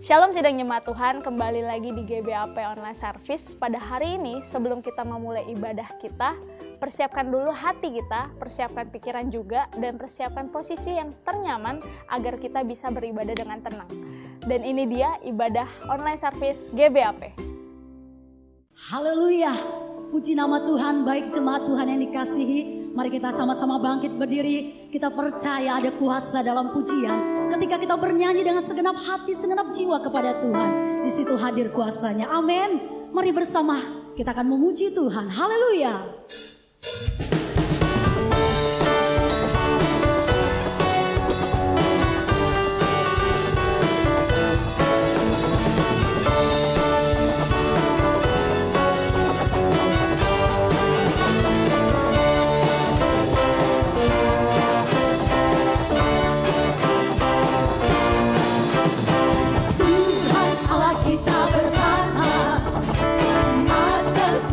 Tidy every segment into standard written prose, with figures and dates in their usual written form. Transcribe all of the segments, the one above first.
Shalom sidang jemaat Tuhan, kembali lagi di GBAP Online Service. Pada hari ini, sebelum kita memulai ibadah kita, persiapkan dulu hati kita, persiapkan pikiran juga, dan persiapkan posisi yang ternyaman agar kita bisa beribadah dengan tenang. Dan ini dia ibadah online service GBAP. Haleluya, puji nama Tuhan, baik jemaat Tuhan yang dikasihi. Mari kita sama-sama bangkit berdiri, kita percaya ada kuasa dalam pujian. Ketika kita bernyanyi dengan segenap hati, segenap jiwa kepada Tuhan, di situ hadir kuasanya. Amin. Mari bersama kita akan memuji Tuhan. Haleluya.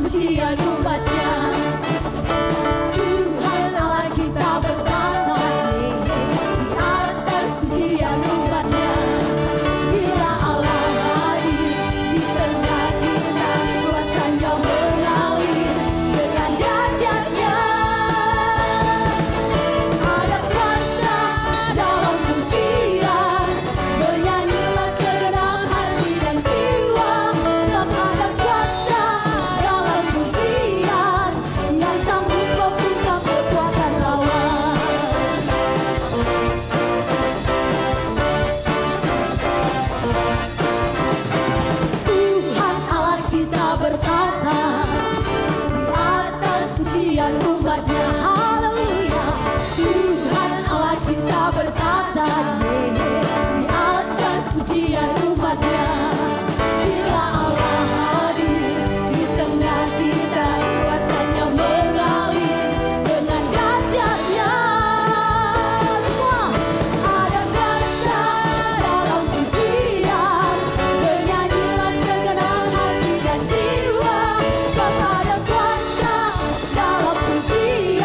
Pujian umatnya, Tuhan Allah kita bertata di atas pujian umatnya. Bila Allah hadir di tengah kita, kuasanya mengalir dengan dahsyatnya. Ada kuasa dalam pujian, bernyanyilah segenap hati dan jiwa, sebab ada kuasa dalam pujian yang sanggup membuka kekuatan lawan. Tuhan Allah kita bertata di atas pujian umatnya. Haleluya. Tuhan Allah kita bertata di atas pujian umatnya. Bila Allah hadir di tengah kita, kuasanya mengalir dengan dahsyatnya. Semua ada kuasa dalam pujian, bernyanyilah segenap hati dan jiwa, sebab ada kuasa dalam pujian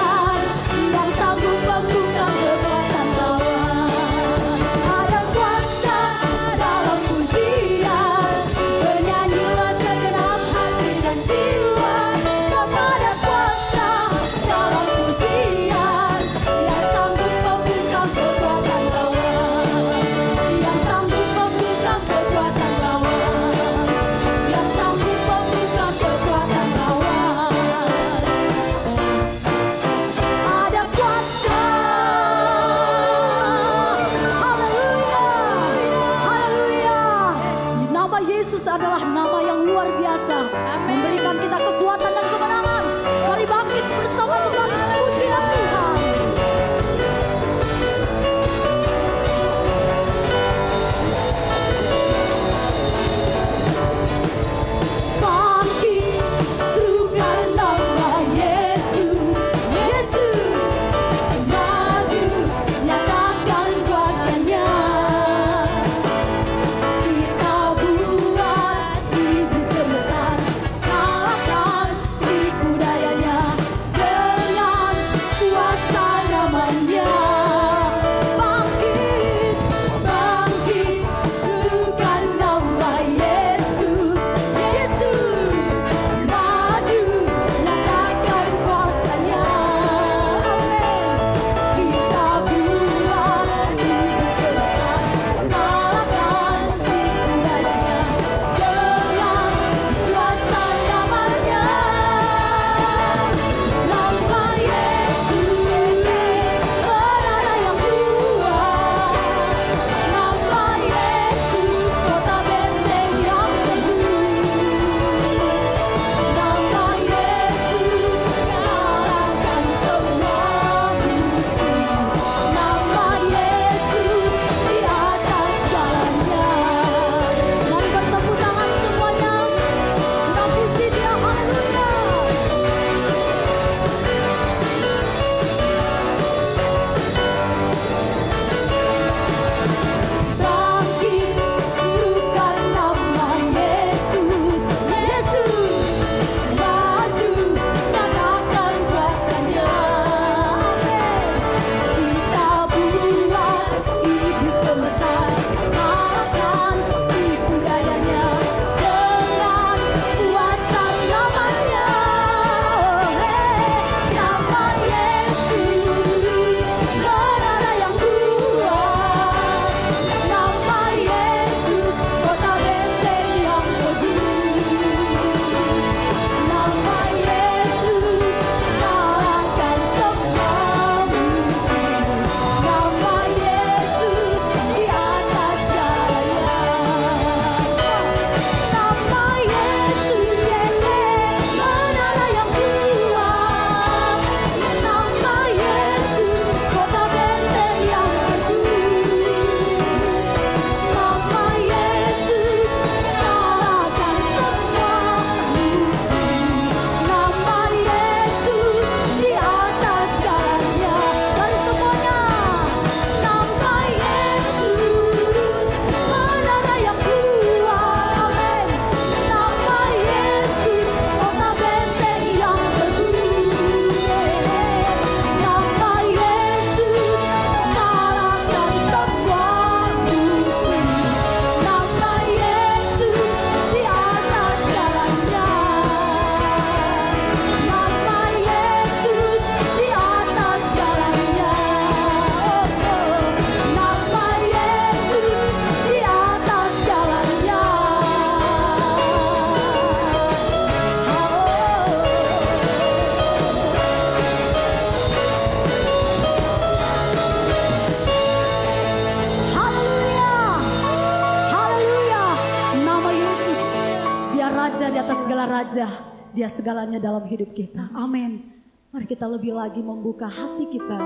Raja, Dia segalanya dalam hidup kita. Amin. Mari kita lebih lagi membuka hati kita.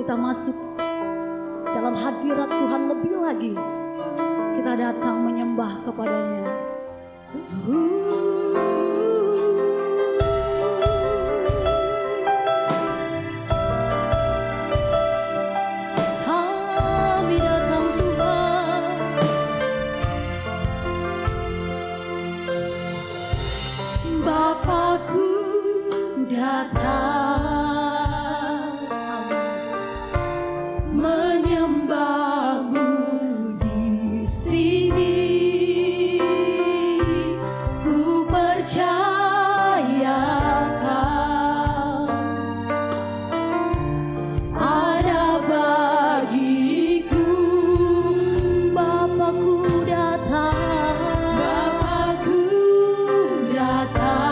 Kita masuk dalam hadirat Tuhan lebih lagi. Kita datang menyembah kepadanya. Kami datang Tuhan. Bapakku datang menyembahmu di sini. Ku percaya kau ada bagiku. Bapakku datang, Bapakku datang.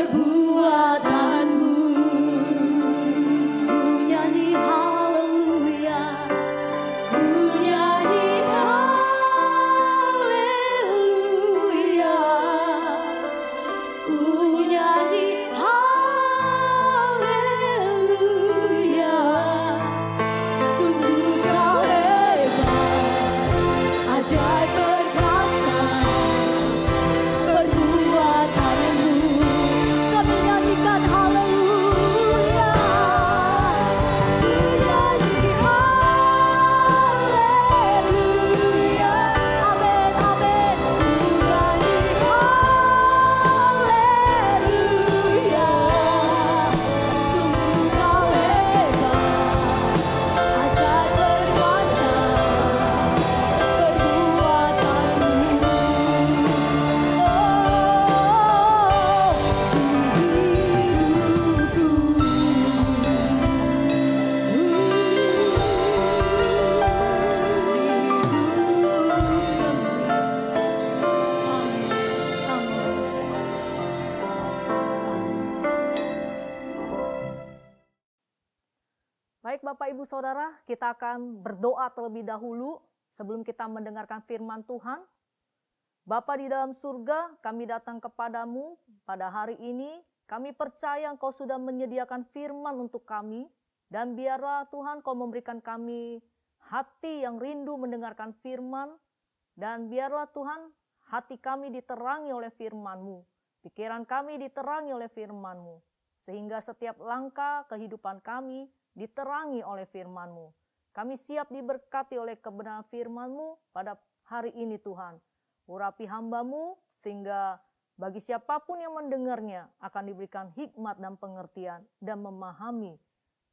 perbuatanmu. Ku nyanyi haleluya, ku nyanyi haleluya, ku nyanyi haleluya. Sungguh kau hebat, ajaib perkasa perbuatanmu. Kami nyanyikan haleluya, ku nyanyi haleluya, amin amin. Ku nyanyi haleluya, sungguh kau hebat, ajaib perkasa Baik Bapak Ibu Saudara, kita akan berdoa terlebih dahulu sebelum kita mendengarkan firman Tuhan. Bapa di dalam surga, kami datang kepadamu pada hari ini. Kami percaya Engkau sudah menyediakan firman untuk kami. Dan biarlah Tuhan Kau memberikan kami hati yang rindu mendengarkan firman. Dan biarlah Tuhan hati kami diterangi oleh firman-Mu. Pikiran kami diterangi oleh firman-Mu. Sehingga setiap langkah kehidupan kami diterangi oleh firman-Mu. Kami siap diberkati oleh kebenaran firman-Mu pada hari ini Tuhan. Urapi hamba-Mu sehingga bagi siapapun yang mendengarnya akan diberikan hikmat dan pengertian dan memahami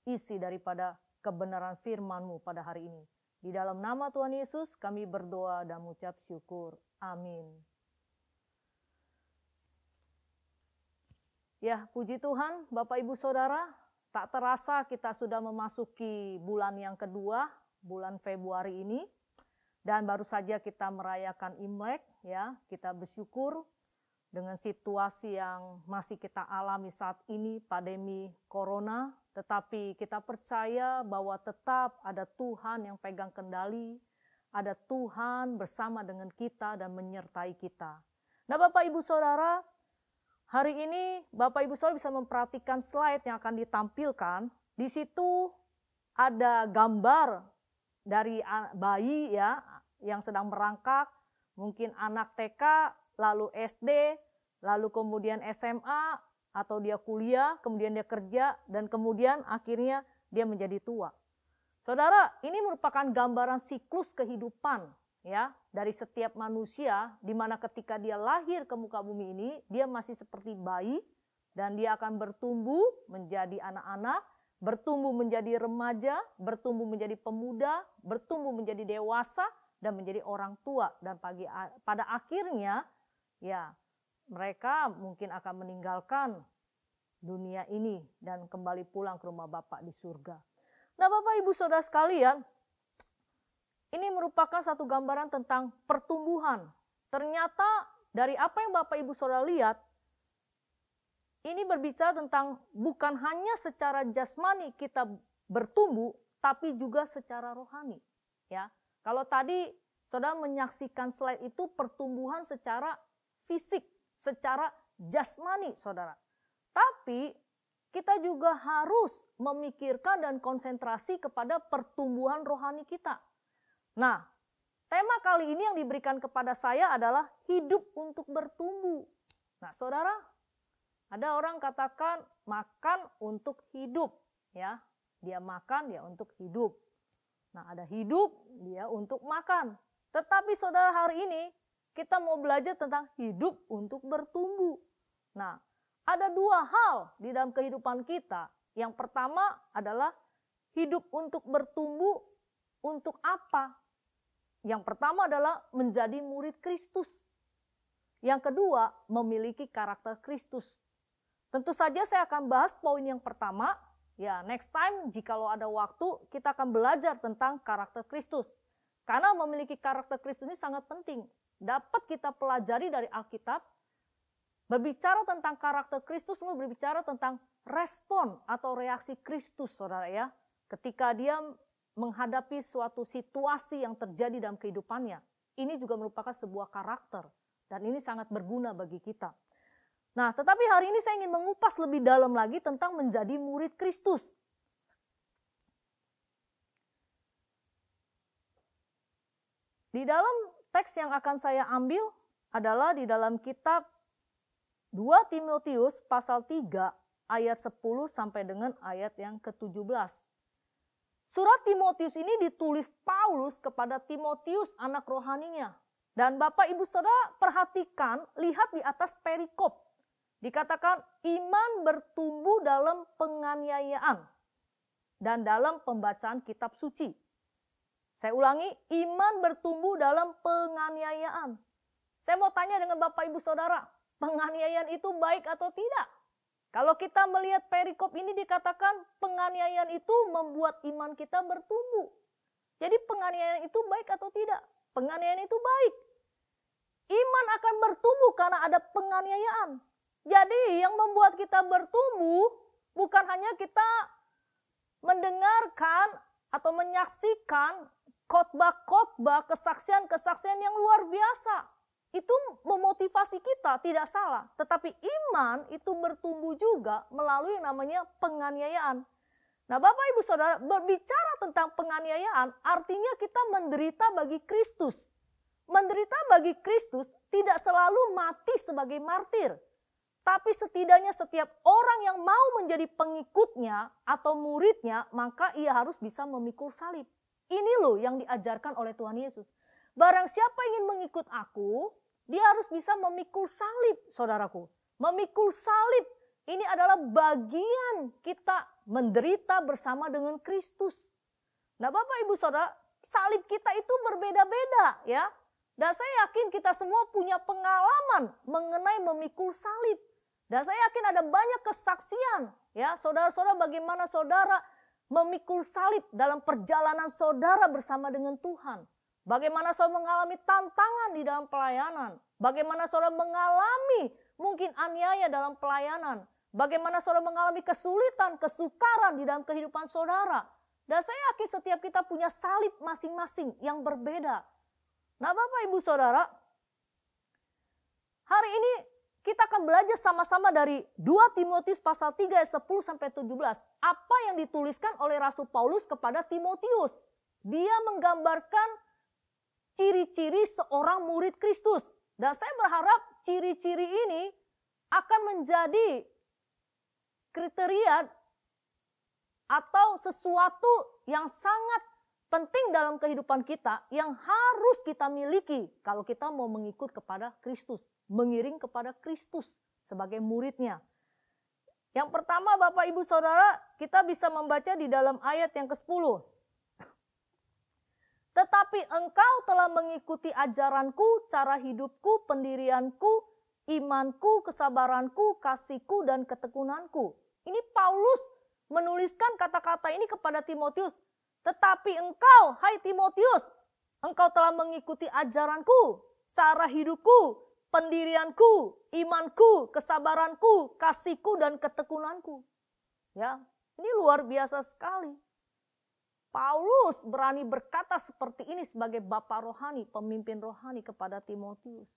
isi daripada kebenaran firman-Mu pada hari ini. Di dalam nama Tuhan Yesus kami berdoa dan mengucap syukur. Amin. Ya, puji Tuhan, Bapak Ibu Saudara, tak terasa kita sudah memasuki bulan yang kedua, bulan Februari ini. Dan baru saja kita merayakan Imlek, ya. Kita bersyukur dengan situasi yang masih kita alami saat ini, pandemi Corona. Tetapi kita percaya bahwa tetap ada Tuhan yang pegang kendali, ada Tuhan bersama dengan kita dan menyertai kita. Nah Bapak Ibu Saudara, hari ini Bapak Ibu Saudara bisa memperhatikan slide yang akan ditampilkan. Di situ ada gambar dari bayi ya yang sedang merangkak, mungkin anak TK, lalu SD, lalu kemudian SMA atau dia kuliah, kemudian dia kerja dan kemudian akhirnya dia menjadi tua. Saudara, ini merupakan gambaran siklus kehidupan ya dari setiap manusia, di mana ketika dia lahir ke muka bumi ini dia masih seperti bayi dan dia akan bertumbuh menjadi anak-anak, bertumbuh menjadi remaja, bertumbuh menjadi pemuda, bertumbuh menjadi dewasa dan menjadi orang tua, dan pada akhirnya ya mereka mungkin akan meninggalkan dunia ini dan kembali pulang ke rumah Bapa di surga. Nah Bapak Ibu Saudara sekalian, ini merupakan satu gambaran tentang pertumbuhan. Ternyata dari apa yang Bapak Ibu Saudara lihat, ini berbicara tentang bukan hanya secara jasmani kita bertumbuh, tapi juga secara rohani. Ya, kalau tadi Saudara menyaksikan slide itu pertumbuhan secara fisik, secara jasmani Saudara. Tapi kita juga harus memikirkan dan konsentrasi kepada pertumbuhan rohani kita. Nah, tema kali ini yang diberikan kepada saya adalah hidup untuk bertumbuh. Nah, Saudara, ada orang katakan makan untuk hidup, ya. Dia makan ya untuk hidup. Nah, ada hidup dia untuk makan. Tetapi Saudara, hari ini kita mau belajar tentang hidup untuk bertumbuh. Nah, ada dua hal di dalam kehidupan kita. Yang pertama adalah hidup untuk bertumbuh untuk apa? Yang pertama adalah menjadi murid Kristus. Yang kedua, memiliki karakter Kristus. Tentu saja saya akan bahas poin yang pertama. Ya, next time jikalau ada waktu kita akan belajar tentang karakter Kristus. Karena memiliki karakter Kristus ini sangat penting. Dapat kita pelajari dari Alkitab. Berbicara tentang karakter Kristus, semua berbicara tentang respon atau reaksi Kristus, saudara ya. Ketika dia menghadapi suatu situasi yang terjadi dalam kehidupannya. Ini juga merupakan sebuah karakter. Dan ini sangat berguna bagi kita. Nah, tetapi hari ini saya ingin mengupas lebih dalam lagi tentang menjadi murid Kristus. Di dalam teks yang akan saya ambil adalah di dalam kitab 2 Timotius pasal 3 ayat 10 sampai dengan ayat yang ke-17. Surat Timotius ini ditulis Paulus kepada Timotius anak rohaninya. Dan Bapak Ibu Saudara perhatikan, lihat di atas perikop. Dikatakan iman bertumbuh dalam penganiayaan dan dalam pembacaan kitab suci. Saya ulangi, iman bertumbuh dalam penganiayaan. Saya mau tanya dengan Bapak Ibu Saudara, penganiayaan itu baik atau tidak? Kalau kita melihat perikop ini dikatakan penganiayaan itu membuat iman kita bertumbuh. Jadi penganiayaan itu baik atau tidak? Penganiayaan itu baik. Iman akan bertumbuh karena ada penganiayaan. Jadi yang membuat kita bertumbuh bukan hanya kita mendengarkan atau menyaksikan khotbah-khotbah, kesaksian-kesaksian yang luar biasa. Itu memotivasi kita, tidak salah. Tetapi iman itu bertumbuh juga melalui yang namanya penganiayaan. Nah, Bapak Ibu Saudara, berbicara tentang penganiayaan artinya kita menderita bagi Kristus. Menderita bagi Kristus tidak selalu mati sebagai martir. Tapi setidaknya setiap orang yang mau menjadi pengikutnya atau muridnya, maka ia harus bisa memikul salib. Ini loh yang diajarkan oleh Tuhan Yesus. Barang siapa ingin mengikut aku, dia harus bisa memikul salib, saudaraku. Memikul salib, ini adalah bagian kita menderita bersama dengan Kristus. Nah, Bapak Ibu Saudara, salib kita itu berbeda-beda ya. Dan saya yakin kita semua punya pengalaman mengenai memikul salib. Dan saya yakin ada banyak kesaksian ya, saudara-saudara, bagaimana saudara memikul salib dalam perjalanan saudara bersama dengan Tuhan. Bagaimana saudara mengalami tantangan di dalam pelayanan. Bagaimana saudara mengalami mungkin aniaya dalam pelayanan. Bagaimana saudara mengalami kesulitan, kesukaran di dalam kehidupan saudara. Dan saya yakin setiap kita punya salib masing-masing yang berbeda. Nah, Bapak Ibu Saudara, hari ini kita akan belajar sama-sama dari 2 Timotius pasal 3 ayat 10 sampai 17. Apa yang dituliskan oleh Rasul Paulus kepada Timotius. Dia menggambarkan ciri-ciri seorang murid Kristus. Dan saya berharap ciri-ciri ini akan menjadi kriteria atau sesuatu yang sangat penting dalam kehidupan kita yang harus kita miliki kalau kita mau mengikut kepada Kristus, mengiring kepada Kristus sebagai muridnya. Yang pertama Bapak Ibu Saudara, kita bisa membaca di dalam ayat yang ke-10. Tetapi engkau telah mengikuti ajaranku, cara hidupku, pendirianku, imanku, kesabaranku, kasihku, dan ketekunanku. Ini Paulus menuliskan kata-kata ini kepada Timotius. Tetapi engkau, hai Timotius, engkau telah mengikuti ajaranku, cara hidupku, pendirianku, imanku, kesabaranku, kasihku, dan ketekunanku. Ya, ini luar biasa sekali. Paulus berani berkata seperti ini sebagai bapak rohani, pemimpin rohani kepada Timotius.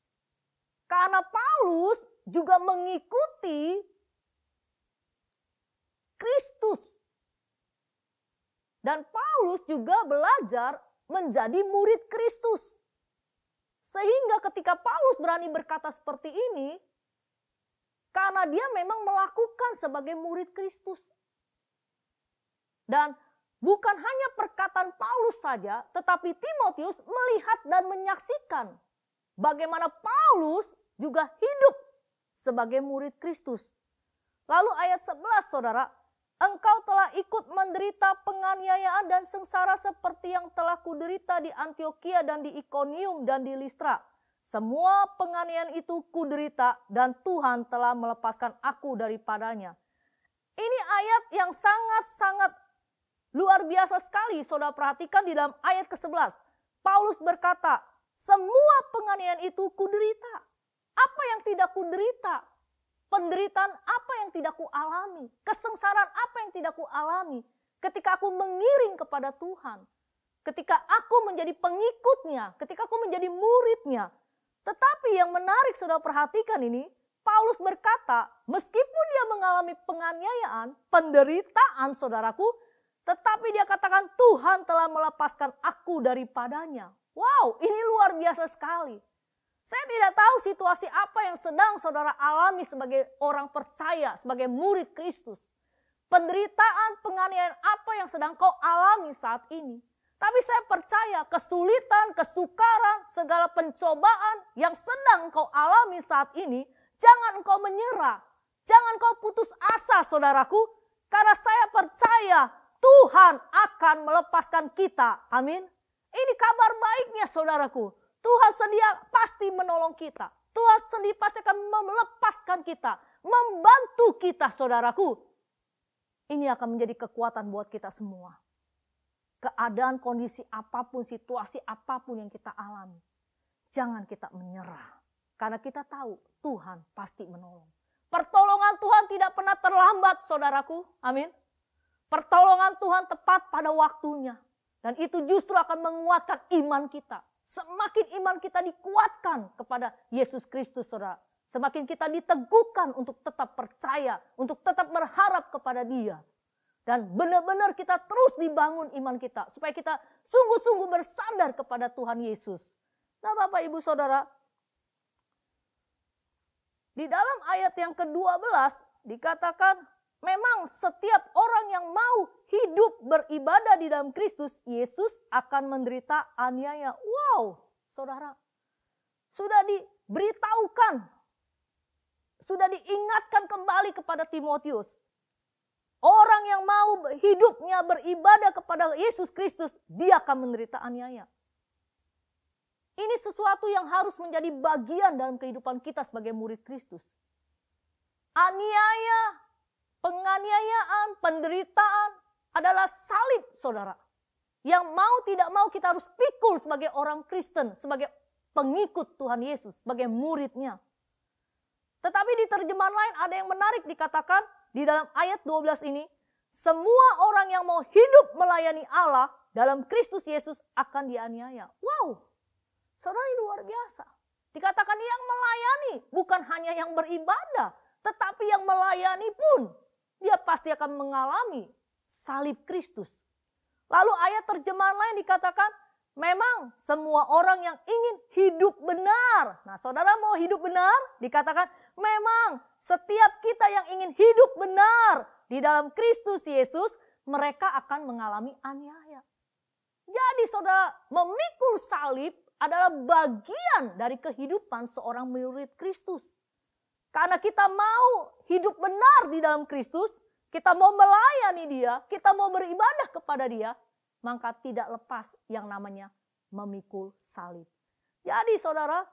Karena Paulus juga mengikuti Kristus. Dan Paulus juga belajar menjadi murid Kristus. Sehingga ketika Paulus berani berkata seperti ini, karena dia memang melakukan sebagai murid Kristus. Dan bukan hanya perkataan Paulus saja, tetapi Timotius melihat dan menyaksikan bagaimana Paulus juga hidup sebagai murid Kristus. Lalu ayat 11 saudara, engkau telah ikut menderita penganiayaan dan sengsara seperti yang telah kuderita di Antiokhia dan di Ikonium dan di Listra. Semua penganiayaan itu kuderita dan Tuhan telah melepaskan aku daripadanya. Ini ayat yang sangat-sangat luar biasa sekali. Saudara perhatikan di dalam ayat ke-11. Paulus berkata, semua penganiayaan itu kuderita. Apa yang tidak kuderita? penderitaan apa yang tidak kualami, kesengsaraan apa yang tidak kualami ketika aku mengiring kepada Tuhan, ketika aku menjadi pengikutnya, ketika aku menjadi muridnya. Tetapi yang menarik saudara perhatikan ini, Paulus berkata, meskipun dia mengalami penganiayaan, penderitaan saudaraku, tetapi dia katakan Tuhan telah melepaskan aku daripadanya. Wow, ini luar biasa sekali. Saya tidak tahu situasi apa yang sedang saudara alami sebagai orang percaya, sebagai murid Kristus. Penderitaan, penganiayaan apa yang sedang kau alami saat ini. Tapi saya percaya kesulitan, kesukaran, segala pencobaan yang sedang kau alami saat ini, jangan engkau menyerah. Jangan kau putus asa saudaraku. Karena saya percaya Tuhan akan melepaskan kita. Amin. Ini kabar baiknya saudaraku. Tuhan sedia pasti menolong kita. Tuhan sendiri pasti akan melepaskan kita. Membantu kita saudaraku. Ini akan menjadi kekuatan buat kita semua. Keadaan, kondisi apapun, situasi apapun yang kita alami. Jangan kita menyerah. Karena kita tahu Tuhan pasti menolong. Pertolongan Tuhan tidak pernah terlambat saudaraku. Amin. Pertolongan Tuhan tepat pada waktunya. Dan itu justru akan menguatkan iman kita. Semakin iman kita dikuatkan kepada Yesus Kristus saudara. Semakin kita diteguhkan untuk tetap percaya, untuk tetap berharap kepada Dia. Dan benar-benar kita terus dibangun iman kita. Supaya kita sungguh-sungguh bersandar kepada Tuhan Yesus. Nah Bapak Ibu Saudara, di dalam ayat yang ke-12 dikatakan, memang setiap orang yang mau hidup beribadah di dalam Kristus Yesus akan menderita aniaya. Wow, saudara, sudah diberitahukan, sudah diingatkan kembali kepada Timotius. Orang yang mau hidupnya beribadah kepada Yesus Kristus, dia akan menderita aniaya. Ini sesuatu yang harus menjadi bagian dalam kehidupan kita sebagai murid Kristus. Aniaya, penganiayaan, penderitaan adalah salib saudara. Yang mau tidak mau kita harus pikul sebagai orang Kristen, sebagai pengikut Tuhan Yesus, sebagai muridnya. Tetapi di terjemahan lain ada yang menarik dikatakan di dalam ayat 12 ini, semua orang yang mau hidup melayani Allah dalam Kristus Yesus akan dianiaya. Wow, saudara ini luar biasa. Dikatakan yang melayani, bukan hanya yang beribadah, tetapi yang melayani pun dia pasti akan mengalami salib Kristus. Lalu ayat terjemahan lain dikatakan, memang semua orang yang ingin hidup benar. Nah saudara mau hidup benar? Dikatakan memang setiap kita yang ingin hidup benar di dalam Kristus Yesus, mereka akan mengalami aniaya. Jadi saudara, memikul salib adalah bagian dari kehidupan seorang murid Kristus. Karena kita mau hidup benar di dalam Kristus, kita mau melayani Dia, kita mau beribadah kepada Dia, maka tidak lepas yang namanya memikul salib. Jadi saudara,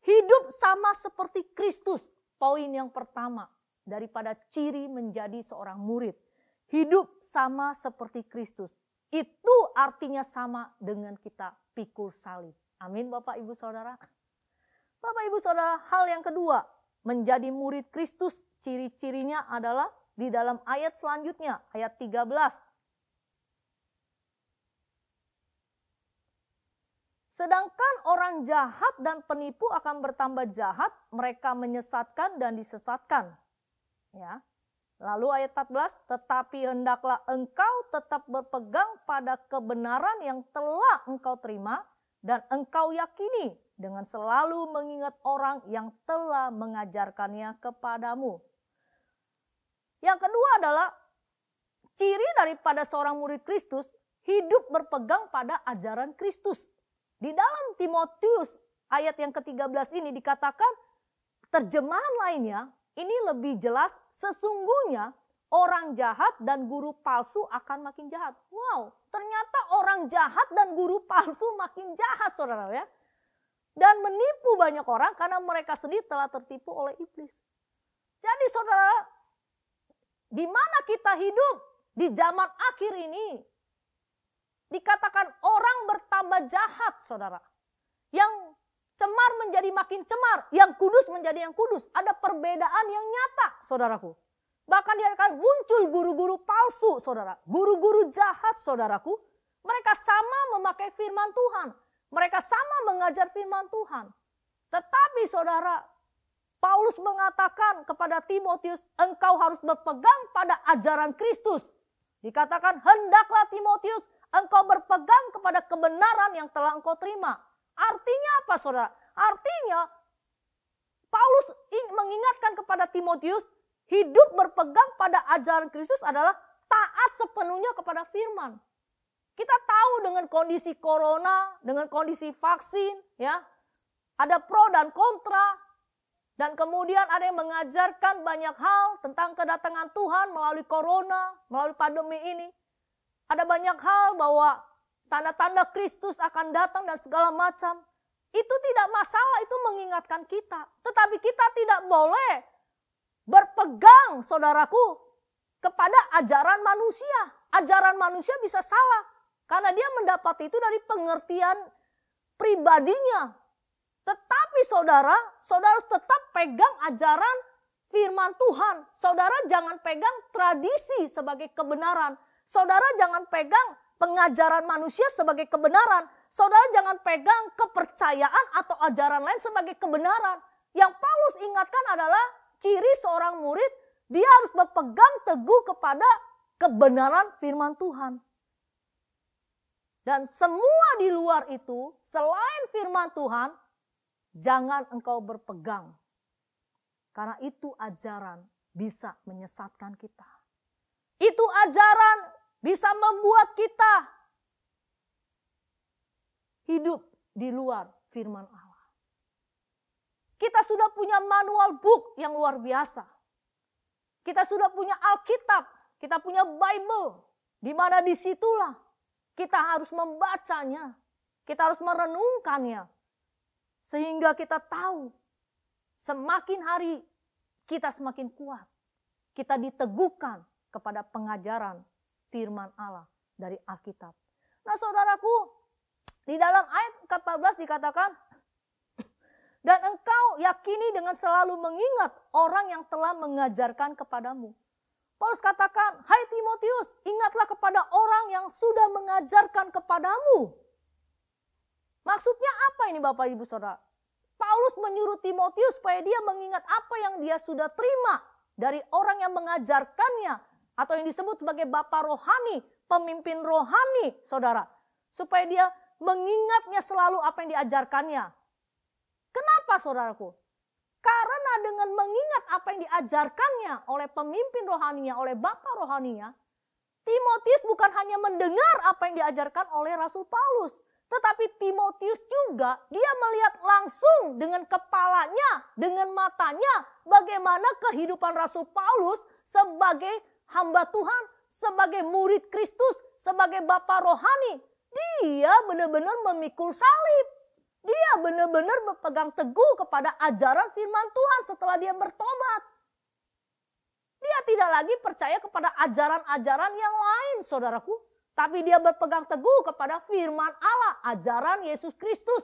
hidup sama seperti Kristus. Poin yang pertama daripada ciri menjadi seorang murid. Hidup sama seperti Kristus. Itu artinya sama dengan kita pikul salib. Amin Bapak Ibu Saudara. Bapak Ibu Saudara, hal yang kedua, menjadi murid Kristus, ciri-cirinya adalah di dalam ayat selanjutnya, ayat 13. Sedangkan orang jahat dan penipu akan bertambah jahat, mereka menyesatkan dan disesatkan. Ya. Lalu ayat 14, tetapi hendaklah engkau tetap berpegang pada kebenaran yang telah engkau terima dan engkau yakini dengan selalu mengingat orang yang telah mengajarkannya kepadamu. Yang kedua adalah ciri daripada seorang murid Kristus, hidup berpegang pada ajaran Kristus. Di dalam Timotius ayat yang ke-13 ini dikatakan, terjemahan lainnya ini lebih jelas, sesungguhnya orang jahat dan guru palsu akan makin jahat. Wow, ternyata orang jahat dan guru palsu makin jahat saudara ya. Dan menipu banyak orang karena mereka sendiri telah tertipu oleh iblis. Jadi saudara, di mana kita hidup di zaman akhir ini? Dikatakan orang bertambah jahat saudara. Yang cemar menjadi makin cemar, yang kudus menjadi yang kudus. Ada perbedaan yang nyata, saudaraku. Bahkan dia akan muncul guru-guru palsu, saudara. Guru-guru jahat, saudaraku. Mereka sama memakai firman Tuhan. Mereka sama mengajar firman Tuhan. Tetapi saudara, Paulus mengatakan kepada Timotius, engkau harus berpegang pada ajaran Kristus. Dikatakan, hendaklah Timotius, engkau berpegang kepada kebenaran yang telah engkau terima. Artinya apa, saudara? Artinya, Paulus mengingatkan kepada Timotius, hidup berpegang pada ajaran Kristus adalah taat sepenuhnya kepada firman. Kita tahu dengan kondisi corona, dengan kondisi vaksin, ya, ada pro dan kontra. Dan kemudian ada yang mengajarkan banyak hal tentang kedatangan Tuhan melalui corona, melalui pandemi ini. Ada banyak hal bahwa tanda-tanda Kristus akan datang dan segala macam. Itu tidak masalah, itu mengingatkan kita. Tetapi kita tidak boleh berpegang, saudaraku, kepada ajaran manusia. Ajaran manusia bisa salah. Karena dia mendapat itu dari pengertian pribadinya. Tetapi saudara harus tetap pegang ajaran firman Tuhan. Saudara jangan pegang tradisi sebagai kebenaran. Saudara jangan pegang pengajaran manusia sebagai kebenaran. Saudara jangan pegang kepercayaan atau ajaran lain sebagai kebenaran. Yang Paulus ingatkan adalah ciri seorang murid, dia harus berpegang teguh kepada kebenaran firman Tuhan. Dan semua di luar itu, selain firman Tuhan, jangan engkau berpegang. Karena itu ajaran bisa menyesatkan kita. Itu ajaran bisa membuat kita hidup di luar firman Allah. Kita sudah punya manual book yang luar biasa. Kita sudah punya Alkitab, kita punya Bible. Di mana disitulah kita harus membacanya, kita harus merenungkannya. Sehingga kita tahu semakin hari kita semakin kuat. Kita diteguhkan kepada pengajaran firman Allah dari Alkitab. Nah saudaraku, di dalam ayat ke-14 dikatakan, dan engkau yakini dengan selalu mengingat orang yang telah mengajarkan kepadamu. Paulus katakan, hai Timotius, ingatlah kepada orang yang sudah mengajarkan kepadamu. Maksudnya apa ini Bapak Ibu Saudara? Paulus menyuruh Timotius supaya dia mengingat apa yang dia sudah terima dari orang yang mengajarkannya. Atau yang disebut sebagai bapak rohani, pemimpin rohani, saudara. Supaya dia mengingatnya selalu apa yang diajarkannya. Kenapa saudaraku? Karena dengan mengingat apa yang diajarkannya oleh pemimpin rohaninya, oleh bapak rohaninya, Timotius bukan hanya mendengar apa yang diajarkan oleh Rasul Paulus. Tetapi Timotius juga dia melihat langsung dengan kepalanya, dengan matanya bagaimana kehidupan Rasul Paulus sebagai hamba Tuhan, sebagai murid Kristus, sebagai bapa rohani. Dia benar-benar memikul salib. Dia benar-benar berpegang teguh kepada ajaran firman Tuhan setelah dia bertobat. Dia tidak lagi percaya kepada ajaran-ajaran yang lain, saudaraku. Tapi dia berpegang teguh kepada firman Allah, ajaran Yesus Kristus.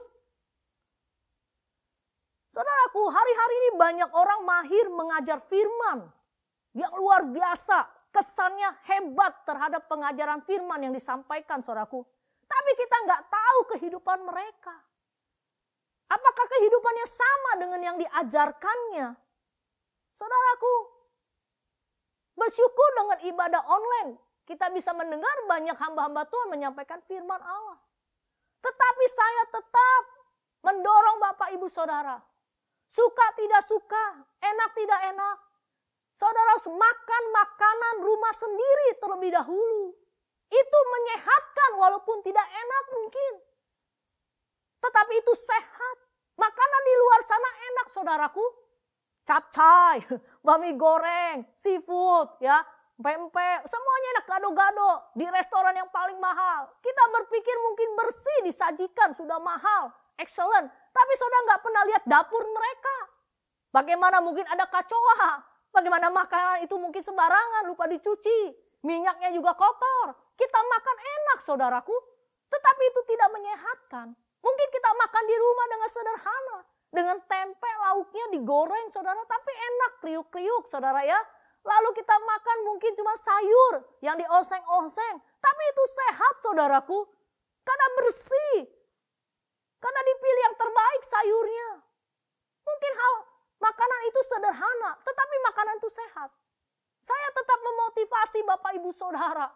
Saudaraku, hari-hari ini banyak orang mahir mengajar firman yang luar biasa. Kesannya hebat terhadap pengajaran firman yang disampaikan, saudaraku. Tapi kita nggak tahu kehidupan mereka. Apakah kehidupannya sama dengan yang diajarkannya? Saudaraku, bersyukur dengan ibadah online. Kita bisa mendengar banyak hamba-hamba Tuhan menyampaikan firman Allah. Tetapi saya tetap mendorong Bapak Ibu Saudara. Suka tidak suka, enak tidak enak. Saudara harus makan makanan rumah sendiri terlebih dahulu. Itu menyehatkan walaupun tidak enak mungkin. Tetapi itu sehat. Makanan di luar sana enak saudaraku. Capcay, bami goreng, seafood, ya. Pempek, semuanya enak, gado-gado di restoran yang paling mahal. Kita berpikir mungkin bersih disajikan, sudah mahal, excellent. Tapi saudara nggak pernah lihat dapur mereka. Bagaimana mungkin ada kacoa, bagaimana makanan itu mungkin sembarangan, lupa dicuci. Minyaknya juga kotor. Kita makan enak saudaraku, tetapi itu tidak menyehatkan. Mungkin kita makan di rumah dengan sederhana. Dengan tempe, lauknya digoreng saudara, tapi enak, kriuk-kriuk saudara ya. Lalu kita makan mungkin cuma sayur yang dioseng-oseng. Tapi itu sehat saudaraku. Karena bersih. Karena dipilih yang terbaik sayurnya. Mungkin hal makanan itu sederhana, tetapi makanan itu sehat. Saya tetap memotivasi Bapak Ibu Saudara.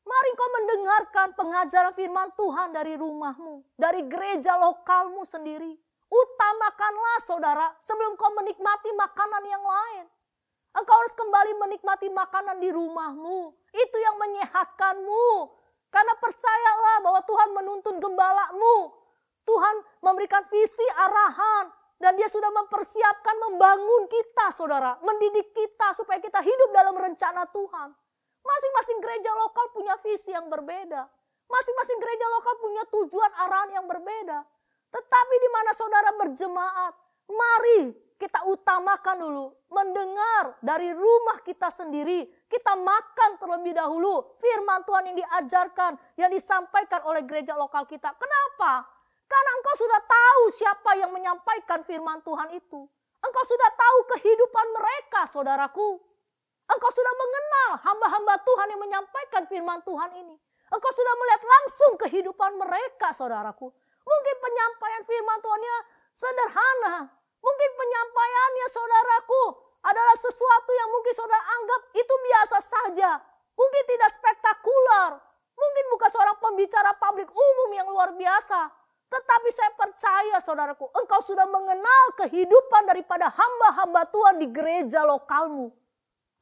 Mari kau mendengarkan pengajaran firman Tuhan dari rumahmu, dari gereja lokalmu sendiri. Utamakanlah saudara sebelum kau menikmati makanan yang lain. Engkau harus kembali menikmati makanan di rumahmu. Itu yang menyehatkanmu. Karena percayalah bahwa Tuhan menuntun gembalamu. Tuhan memberikan visi arahan. Dan dia sudah mempersiapkan membangun kita saudara. Mendidik kita supaya kita hidup dalam rencana Tuhan. Masing-masing gereja lokal punya visi yang berbeda. Masing-masing gereja lokal punya tujuan arahan yang berbeda. Tetapi di mana saudara berjemaat, mari kita utamakan dulu. Mendengar dari rumah kita sendiri. Kita makan terlebih dahulu firman Tuhan yang diajarkan, yang disampaikan oleh gereja lokal kita. Kenapa? Karena engkau sudah tahu siapa yang menyampaikan firman Tuhan itu. Engkau sudah tahu kehidupan mereka, saudaraku. Engkau sudah mengenal hamba-hamba Tuhan yang menyampaikan firman Tuhan ini. Engkau sudah melihat langsung kehidupan mereka, saudaraku. Mungkin penyampaian firman Tuhannya sederhana. Mungkin penyampaiannya, saudaraku, adalah sesuatu yang mungkin saudara anggap itu biasa saja. Mungkin tidak spektakuler. Mungkin bukan seorang pembicara publik umum yang luar biasa. Tetapi saya percaya saudaraku, engkau sudah mengenal kehidupan daripada hamba-hamba Tuhan di gereja lokalmu.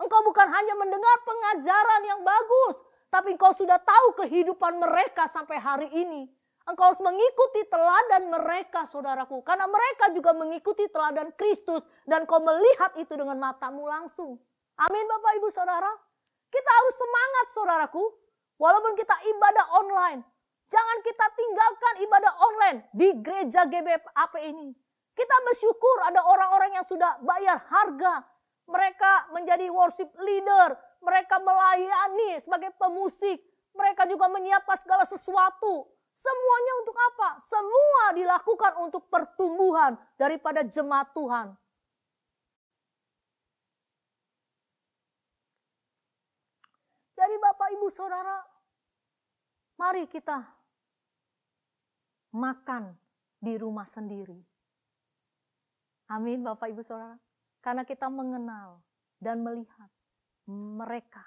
Engkau bukan hanya mendengar pengajaran yang bagus, tapi engkau sudah tahu kehidupan mereka sampai hari ini. Engkau harus mengikuti teladan mereka saudaraku, karena mereka juga mengikuti teladan Kristus dan kau melihat itu dengan matamu langsung. Amin Bapak Ibu Saudara. Kita harus semangat saudaraku, walaupun kita ibadah online. Jangan kita tinggalkan ibadah online di gereja GBAP ini. Kita bersyukur ada orang-orang yang sudah bayar harga. Mereka menjadi worship leader. Mereka melayani sebagai pemusik. Mereka juga menyiapkan segala sesuatu. Semuanya untuk apa? Semua dilakukan untuk pertumbuhan daripada jemaat Tuhan. Jadi Bapak Ibu Saudara, mari kita makan di rumah sendiri. Amin Bapak Ibu Saudara. Karena kita mengenal dan melihat mereka,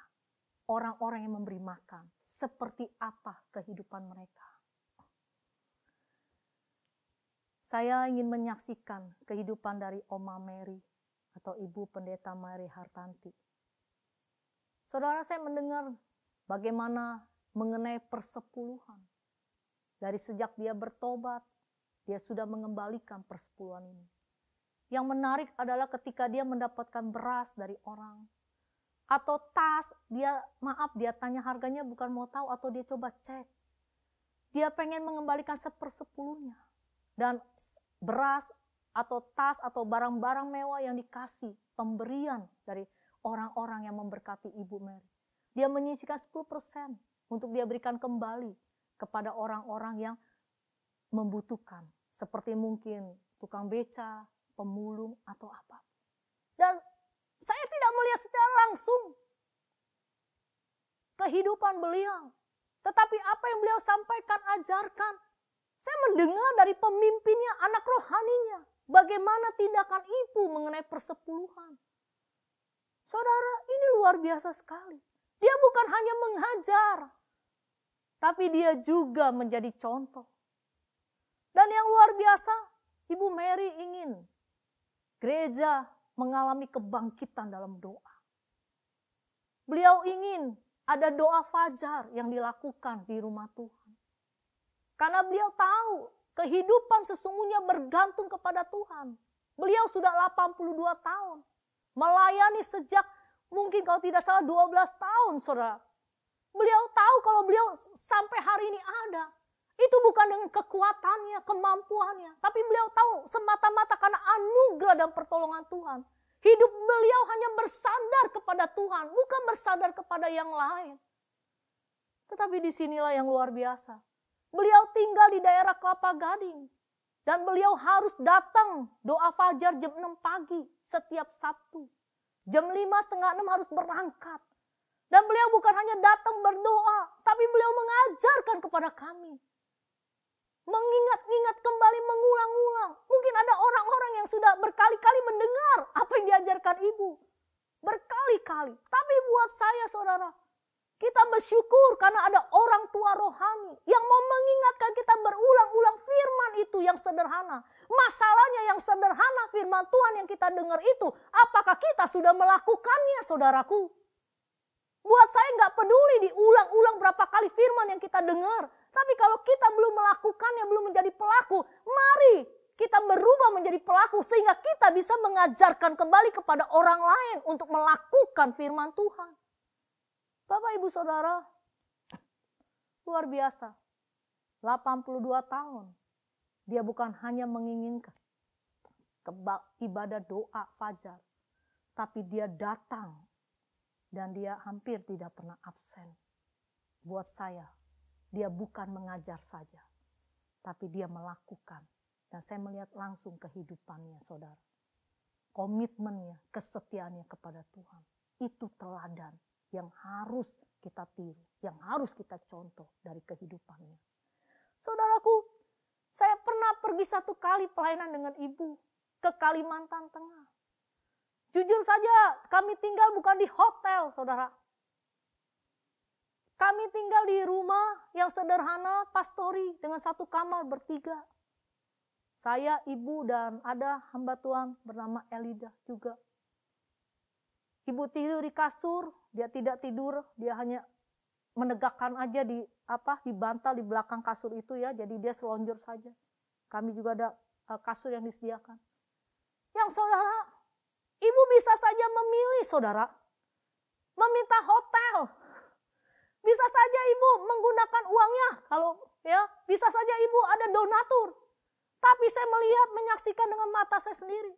orang-orang yang memberi makan, seperti apa kehidupan mereka. Saya ingin menyaksikan kehidupan dari Oma Mary atau Ibu Pendeta Mary Hartanti. Saudara, saya mendengar bagaimana mengenai persepuluhan. Dari sejak dia bertobat, dia sudah mengembalikan persepuluhan ini. Yang menarik adalah ketika dia mendapatkan beras dari orang. Atau tas, dia tanya harganya bukan mau tahu atau dia coba cek. Dia pengen mengembalikan 1/10-nya. Dan beras atau tas atau barang-barang mewah yang dikasih, pemberian dari orang-orang yang memberkati Ibu Mary. Dia menyisihkan 10% untuk dia berikan kembali kepada orang-orang yang membutuhkan. Seperti mungkin tukang beca, pemulung, atau apa. Dan saya tidak melihat secara langsung kehidupan beliau. Tetapi apa yang beliau sampaikan, ajarkan. Saya mendengar dari pemimpinnya, anak rohaninya. Bagaimana tindakan ibu mengenai persepuluhan. Saudara, ini luar biasa sekali. Dia bukan hanya mengajar, tapi dia juga menjadi contoh. Dan yang luar biasa, Ibu Mary ingin gereja mengalami kebangkitan dalam doa. Beliau ingin ada doa fajar yang dilakukan di rumah Tuhan. Karena beliau tahu kehidupan sesungguhnya bergantung kepada Tuhan. Beliau sudah 82 tahun. Melayani sejak mungkin kalau tidak salah 12 tahun, saudara. Beliau tahu kalau beliau sampai hari ini ada. Itu bukan dengan kekuatannya, kemampuannya. Tapi beliau tahu semata-mata karena anugerah dan pertolongan Tuhan. Hidup beliau hanya bersandar kepada Tuhan, bukan bersandar kepada yang lain. Tetapi disinilah yang luar biasa. Beliau tinggal di daerah Kelapa Gading. Dan beliau harus datang doa fajar jam 6 pagi setiap Sabtu. Jam 5:30 harus berangkat. Dan beliau bukan hanya datang berdoa, tapi beliau mengajarkan kepada kami. Mengingat-ingat kembali, mengulang-ulang. Mungkin ada orang-orang yang sudah berkali-kali mendengar apa yang diajarkan ibu. Berkali-kali. Tapi buat saya saudara, kita bersyukur karena ada orang tua rohani yang mau mengingatkan kita berulang-ulang firman itu yang sederhana. Masalahnya yang sederhana firman Tuhan yang kita dengar itu, apakah kita sudah melakukannya saudaraku? Buat saya nggak peduli diulang-ulang berapa kali firman yang kita dengar. Tapi kalau kita belum melakukannya, belum menjadi pelaku, mari kita berubah menjadi pelaku sehingga kita bisa mengajarkan kembali kepada orang lain untuk melakukan firman Tuhan. Bapak Ibu Saudara, luar biasa. 82 tahun. Dia bukan hanya menginginkan ibadah doa fajar. Tapi dia datang. Dan dia hampir tidak pernah absen. Buat saya, dia bukan mengajar saja. Tapi dia melakukan. Dan saya melihat langsung kehidupannya saudara. Komitmennya, kesetiaannya kepada Tuhan. Itu teladan yang harus kita tiru, yang harus kita contoh dari kehidupannya. Saudaraku, saya pernah pergi 1 kali pelayanan dengan ibu ke Kalimantan Tengah. Jujur saja, kami tinggal bukan di hotel, saudara. Kami tinggal di rumah yang sederhana, pastori, dengan 1 kamar bertiga. Saya, ibu, dan ada hamba Tuhan bernama Elida juga. Ibu tidur di kasur, dia tidak tidur, dia hanya menegakkan aja di bantal di belakang kasur itu ya, jadi dia selonjor saja. Kami juga ada kasur yang disediakan. Yang saudara, ibu bisa saja memilih saudara, meminta hotel. Bisa saja ibu menggunakan uangnya, kalau ya, bisa saja ibu ada donatur. Tapi saya melihat, menyaksikan dengan mata saya sendiri.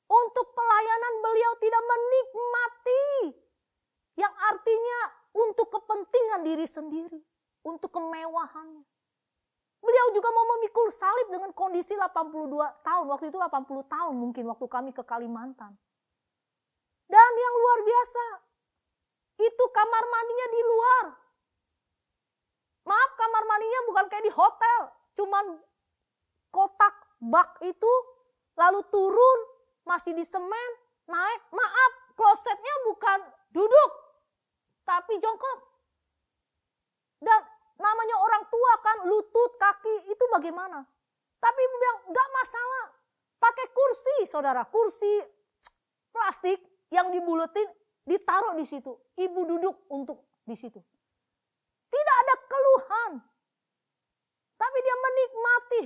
Untuk pelayanan beliau tidak menikmati. Yang artinya untuk kepentingan diri sendiri. Untuk kemewahannya. Beliau juga mau memikul salib dengan kondisi 82 tahun. Waktu itu 80 tahun mungkin waktu kami ke Kalimantan. Dan yang luar biasa, itu kamar mandinya di luar. Maaf, kamar mandinya bukan kayak di hotel. Cuman kotak bak itu, lalu turun, masih di semen, naik. Maaf, klosetnya bukan duduk, tapi jongkok. Dan namanya orang tua kan, lutut, kaki, itu bagaimana? Tapi ibu bilang, enggak masalah. Pakai kursi, saudara. Kursi plastik yang dibulutin, ditaruh di situ. Ibu duduk untuk di situ. Tidak ada keluhan. Tapi dia menikmati.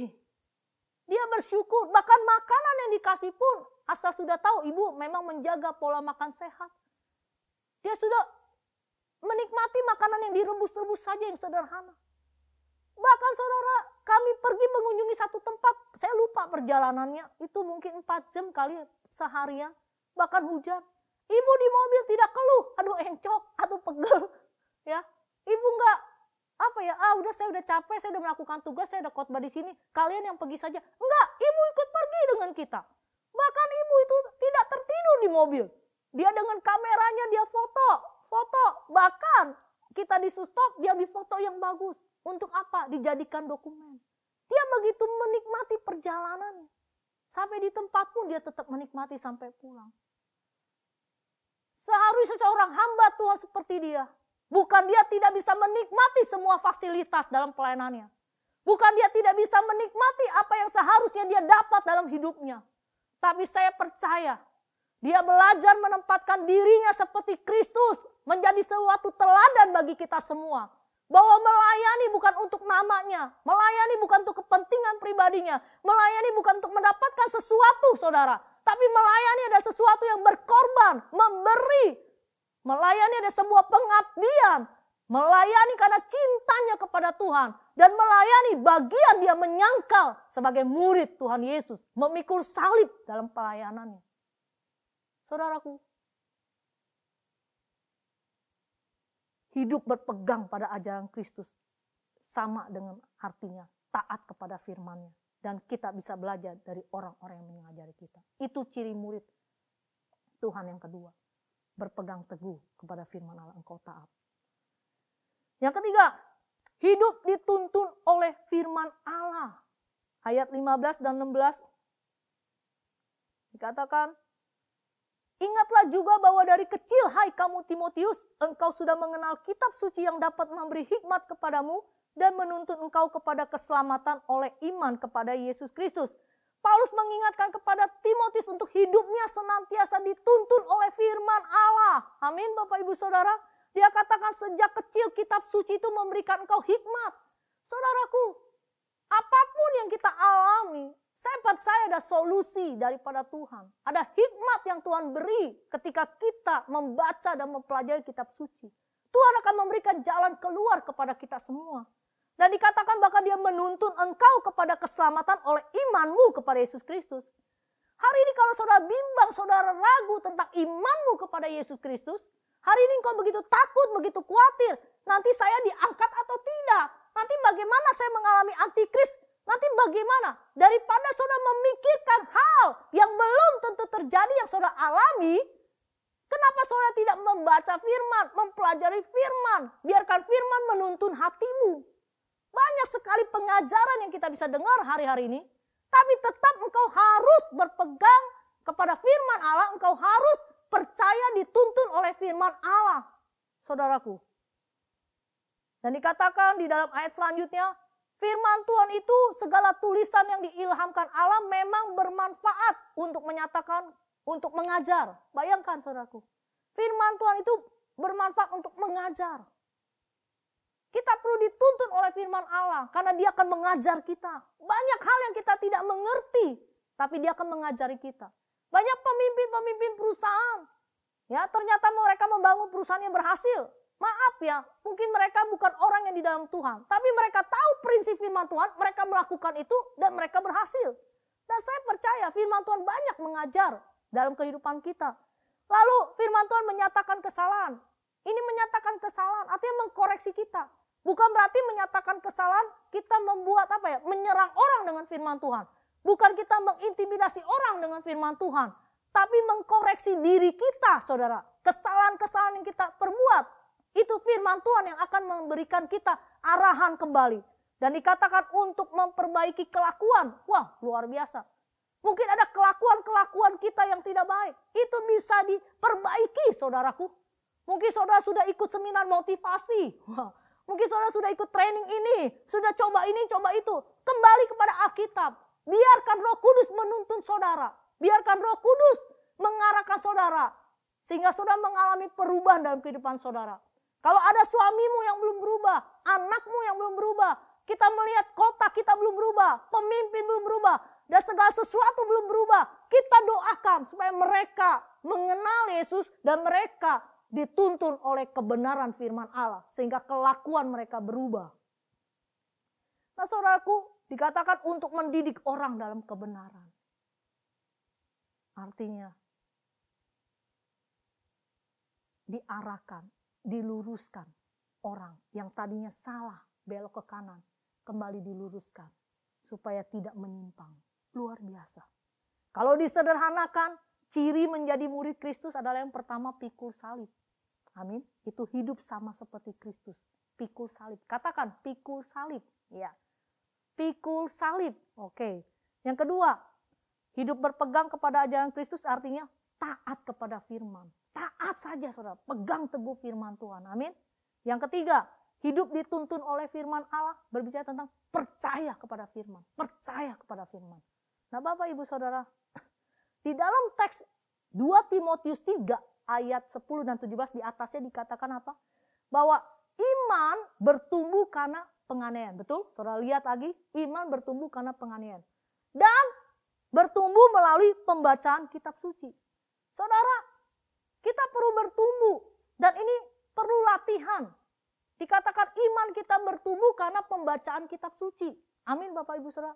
Dia bersyukur. Bahkan makanan yang dikasih pun, asal sudah tahu ibu memang menjaga pola makan sehat. Dia sudah menikmati makanan yang direbus-rebus saja yang sederhana. Bahkan saudara, kami pergi mengunjungi satu tempat, saya lupa perjalanannya, itu mungkin 4 jam kali seharian, bahkan hujan. Ibu di mobil tidak keluh, aduh encok, aduh pegel. Ya, ibu enggak, udah saya udah capek, saya udah melakukan tugas, saya udah khotbah di sini, kalian yang pergi saja. Enggak, ibu ikut pergi dengan kita. Bahkan ibu itu tidak tertidur di mobil. Dia dengan kameranya dia foto. Bahkan kita di stop, dia ambil foto yang bagus. Untuk apa? Dijadikan dokumen. Dia begitu menikmati perjalanan. Sampai di tempat pun dia tetap menikmati sampai pulang. Seharusnya seorang hamba Tuhan seperti dia. Bukan dia tidak bisa menikmati semua fasilitas dalam pelayanannya. Bukan dia tidak bisa menikmati apa yang seharusnya dia dapat dalam hidupnya. Tapi saya percaya, dia belajar menempatkan dirinya seperti Kristus, menjadi suatu teladan bagi kita semua. Bahwa melayani bukan untuk namanya, melayani bukan untuk kepentingan pribadinya, melayani bukan untuk mendapatkan sesuatu saudara. Tapi melayani ada sesuatu yang berkorban, memberi. Melayani ada sebuah pengabdian. Melayani karena cintanya kepada Tuhan. Dan melayani bagian dia menyangkal sebagai murid Tuhan Yesus. Memikul salib dalam pelayanannya. Saudaraku, hidup berpegang pada ajaran Kristus sama dengan artinya taat kepada firman-Nya. Dan kita bisa belajar dari orang-orang yang mengajari kita. Itu ciri murid Tuhan yang kedua. Berpegang teguh kepada firman Allah, engkau taat. Yang ketiga, hidup dituntun oleh firman Allah. Ayat 15 dan 16 dikatakan, ingatlah juga bahwa dari kecil, hai kamu Timotius, engkau sudah mengenal kitab suci yang dapat memberi hikmat kepadamu dan menuntun engkau kepada keselamatan oleh iman kepada Yesus Kristus. Paulus mengingatkan kepada Timotius untuk hidupnya senantiasa dituntun oleh firman Allah. Amin Bapak Ibu Saudara. Dia katakan sejak kecil kitab suci itu memberikan engkau hikmat. Saudaraku, apapun yang kita alami, saya percaya ada solusi daripada Tuhan. Ada hikmat yang Tuhan beri ketika kita membaca dan mempelajari kitab suci. Tuhan akan memberikan jalan keluar kepada kita semua. Dan dikatakan bahkan dia menuntun engkau kepada keselamatan oleh imanmu kepada Yesus Kristus. Hari ini kalau saudara bimbang, saudara ragu tentang imanmu kepada Yesus Kristus, hari ini engkau begitu takut, begitu khawatir, nanti saya diangkat atau tidak? Nanti bagaimana saya mengalami antikris? Nanti bagaimana? Daripada saudara memikirkan hal yang belum tentu terjadi yang saudara alami, kenapa saudara tidak membaca firman, mempelajari firman? Biarkan firman menuntun hatimu. Banyak sekali pengajaran yang kita bisa dengar hari-hari ini. Tapi tetap engkau harus berpegang kepada firman Allah. Engkau harus percaya dituntun oleh firman Allah. Saudaraku. Dan dikatakan di dalam ayat selanjutnya, firman Tuhan itu segala tulisan yang diilhamkan Allah memang bermanfaat untuk menyatakan, untuk mengajar. Bayangkan saudaraku. Firman Tuhan itu bermanfaat untuk mengajar. Kita perlu dituntun oleh firman Allah karena dia akan mengajar kita. Banyak hal yang kita tidak mengerti, tapi dia akan mengajari kita. Banyak pemimpin-pemimpin perusahaan, ya ternyata mereka membangun perusahaan yang berhasil. Maaf ya, mungkin mereka bukan orang yang di dalam Tuhan, tapi mereka tahu prinsip firman Tuhan, mereka melakukan itu dan mereka berhasil. Dan saya percaya firman Tuhan banyak mengajar dalam kehidupan kita. Lalu firman Tuhan menyatakan kesalahan. Ini menyatakan kesalahan, artinya mengkoreksi kita. Bukan berarti menyatakan kesalahan kita membuat menyerang orang dengan firman Tuhan. Bukan kita mengintimidasi orang dengan firman Tuhan. Tapi mengkoreksi diri kita, saudara. Kesalahan-kesalahan yang kita perbuat. Itu firman Tuhan yang akan memberikan kita arahan kembali. Dan dikatakan untuk memperbaiki kelakuan. Wah, luar biasa. Mungkin ada kelakuan-kelakuan kita yang tidak baik. Itu bisa diperbaiki, saudaraku. Mungkin saudara sudah ikut seminar motivasi. Mungkin saudara sudah ikut training ini. Sudah coba ini, coba itu. Kembali kepada Alkitab. Biarkan Roh Kudus menuntun saudara. Biarkan Roh Kudus mengarahkan saudara. Sehingga saudara mengalami perubahan dalam kehidupan saudara. Kalau ada suamimu yang belum berubah. Anakmu yang belum berubah. Kita melihat kota kita belum berubah. Pemimpin belum berubah. Dan segala sesuatu belum berubah. Kita doakan supaya mereka mengenal Yesus. Dan mereka dituntun oleh kebenaran firman Allah. Sehingga kelakuan mereka berubah. Nah saudaraku, dikatakan untuk mendidik orang dalam kebenaran. Artinya, diarahkan, diluruskan orang yang tadinya salah, belok ke kanan, kembali diluruskan. Supaya tidak menyimpang. Luar biasa. Kalau disederhanakan, ciri menjadi murid Kristus adalah yang pertama pikul salib. Amin. Itu hidup sama seperti Kristus. Pikul salib. Katakan pikul salib. Ya. Pikul salib. Oke. Yang kedua, hidup berpegang kepada ajaran Kristus artinya taat kepada firman. Taat saja saudara. Pegang teguh firman Tuhan. Amin. Yang ketiga, hidup dituntun oleh firman Allah. Berbicara tentang percaya kepada firman. Percaya kepada firman. Nah Bapak Ibu Saudara, di dalam teks 2 Timotius 3 ayat 10 dan 17 di atasnya dikatakan apa? Bahwa iman bertumbuh karena penganiayaan. Betul? Saudara lihat lagi, iman bertumbuh karena penganiayaan. Dan bertumbuh melalui pembacaan kitab suci. Saudara, kita perlu bertumbuh. Dan ini perlu latihan. Dikatakan iman kita bertumbuh karena pembacaan kitab suci. Amin Bapak Ibu Saudara.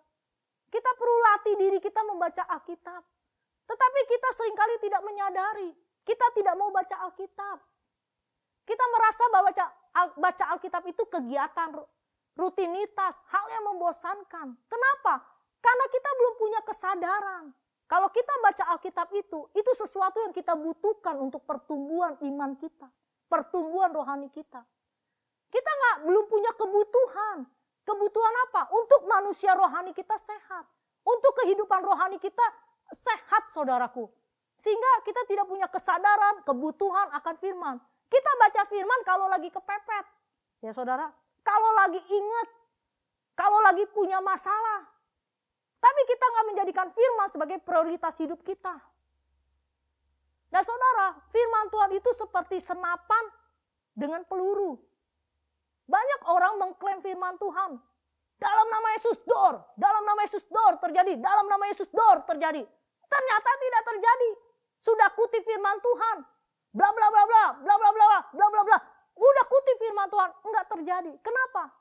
Kita perlu latih diri kita membaca Alkitab. Tetapi kita seringkali tidak menyadari. Kita tidak mau baca Alkitab. Kita merasa bahwa baca Alkitab itu kegiatan. rutinitas, hal yang membosankan. Kenapa? Karena kita belum punya kesadaran. Kalau kita baca Alkitab itu sesuatu yang kita butuhkan untuk pertumbuhan iman kita, pertumbuhan rohani kita. Kita belum punya kebutuhan. Kebutuhan apa? Untuk manusia rohani kita sehat. Untuk kehidupan rohani kita sehat, saudaraku. Sehingga kita tidak punya kesadaran, kebutuhan akan firman. Kita baca firman kalau lagi kepepet. Ya saudara, kalau lagi ingat, kalau lagi punya masalah. Tapi kita nggak menjadikan firman sebagai prioritas hidup kita. Nah saudara, firman Tuhan itu seperti senapan dengan peluru. Banyak orang mengklaim firman Tuhan. Dalam nama Yesus dor, dalam nama Yesus dor terjadi, dalam nama Yesus dor terjadi. Ternyata tidak terjadi. Sudah kutip firman Tuhan. Bla bla bla bla, bla bla bla, bla bla bla. Udah kutip firman Tuhan, enggak terjadi. Kenapa?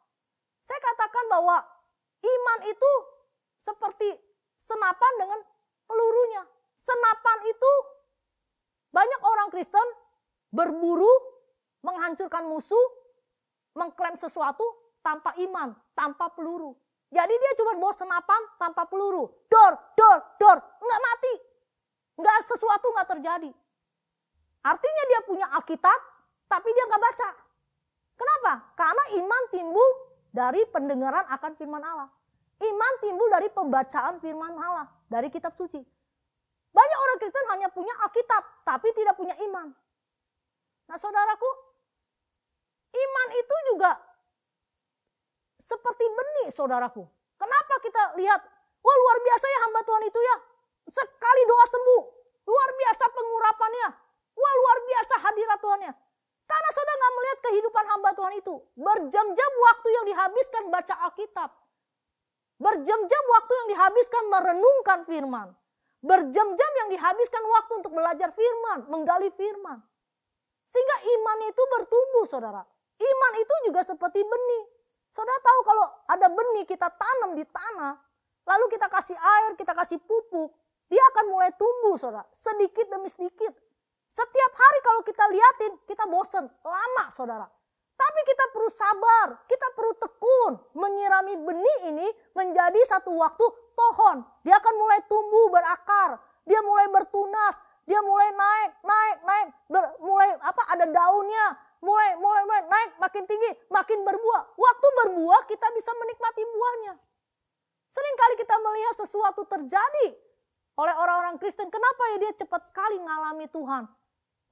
Saya katakan bahwa iman itu seperti senapan dengan pelurunya. Senapan itu banyak orang Kristen berburu, menghancurkan musuh, mengklaim sesuatu tanpa iman, tanpa peluru. Jadi dia cuma bawa senapan tanpa peluru. Dor, dor, dor. Enggak mati. Enggak, sesuatu enggak terjadi. Artinya dia punya Alkitab, tapi dia enggak baca. Kenapa? Karena iman timbul dari pendengaran akan firman Allah. Iman timbul dari pembacaan firman Allah, dari kitab suci. Banyak orang Kristen hanya punya Alkitab, tapi tidak punya iman. Nah saudaraku, iman itu juga seperti benih, saudaraku. Kenapa kita lihat, wah luar biasa ya hamba Tuhan itu ya. Sekali doa sembuh, luar biasa pengurapannya. Wah luar biasa hadirat Tuhannya. Karena saudara nggak melihat kehidupan hamba Tuhan itu. Berjam-jam waktu yang dihabiskan baca Alkitab. Berjam-jam waktu yang dihabiskan merenungkan firman. Berjam-jam yang dihabiskan waktu untuk belajar firman, menggali firman. Sehingga iman itu bertumbuh, saudara. Iman itu juga seperti benih. Saudara tahu kalau ada benih kita tanam di tanah, lalu kita kasih air, kita kasih pupuk, dia akan mulai tumbuh, saudara. Sedikit demi sedikit. Setiap hari kalau kita liatin, kita bosan, lama, saudara. Tapi kita perlu sabar, kita perlu tekun, menyirami benih ini menjadi satu waktu pohon. Dia akan mulai tumbuh, berakar, dia mulai bertunas, dia mulai naik, mulai ada daunnya, mulai naik, makin tinggi, makin berbuah. Waktu berbuah kita bisa menikmati buahnya. Seringkali kita melihat sesuatu terjadi oleh orang-orang Kristen. Kenapa ya dia cepat sekali mengalami Tuhan?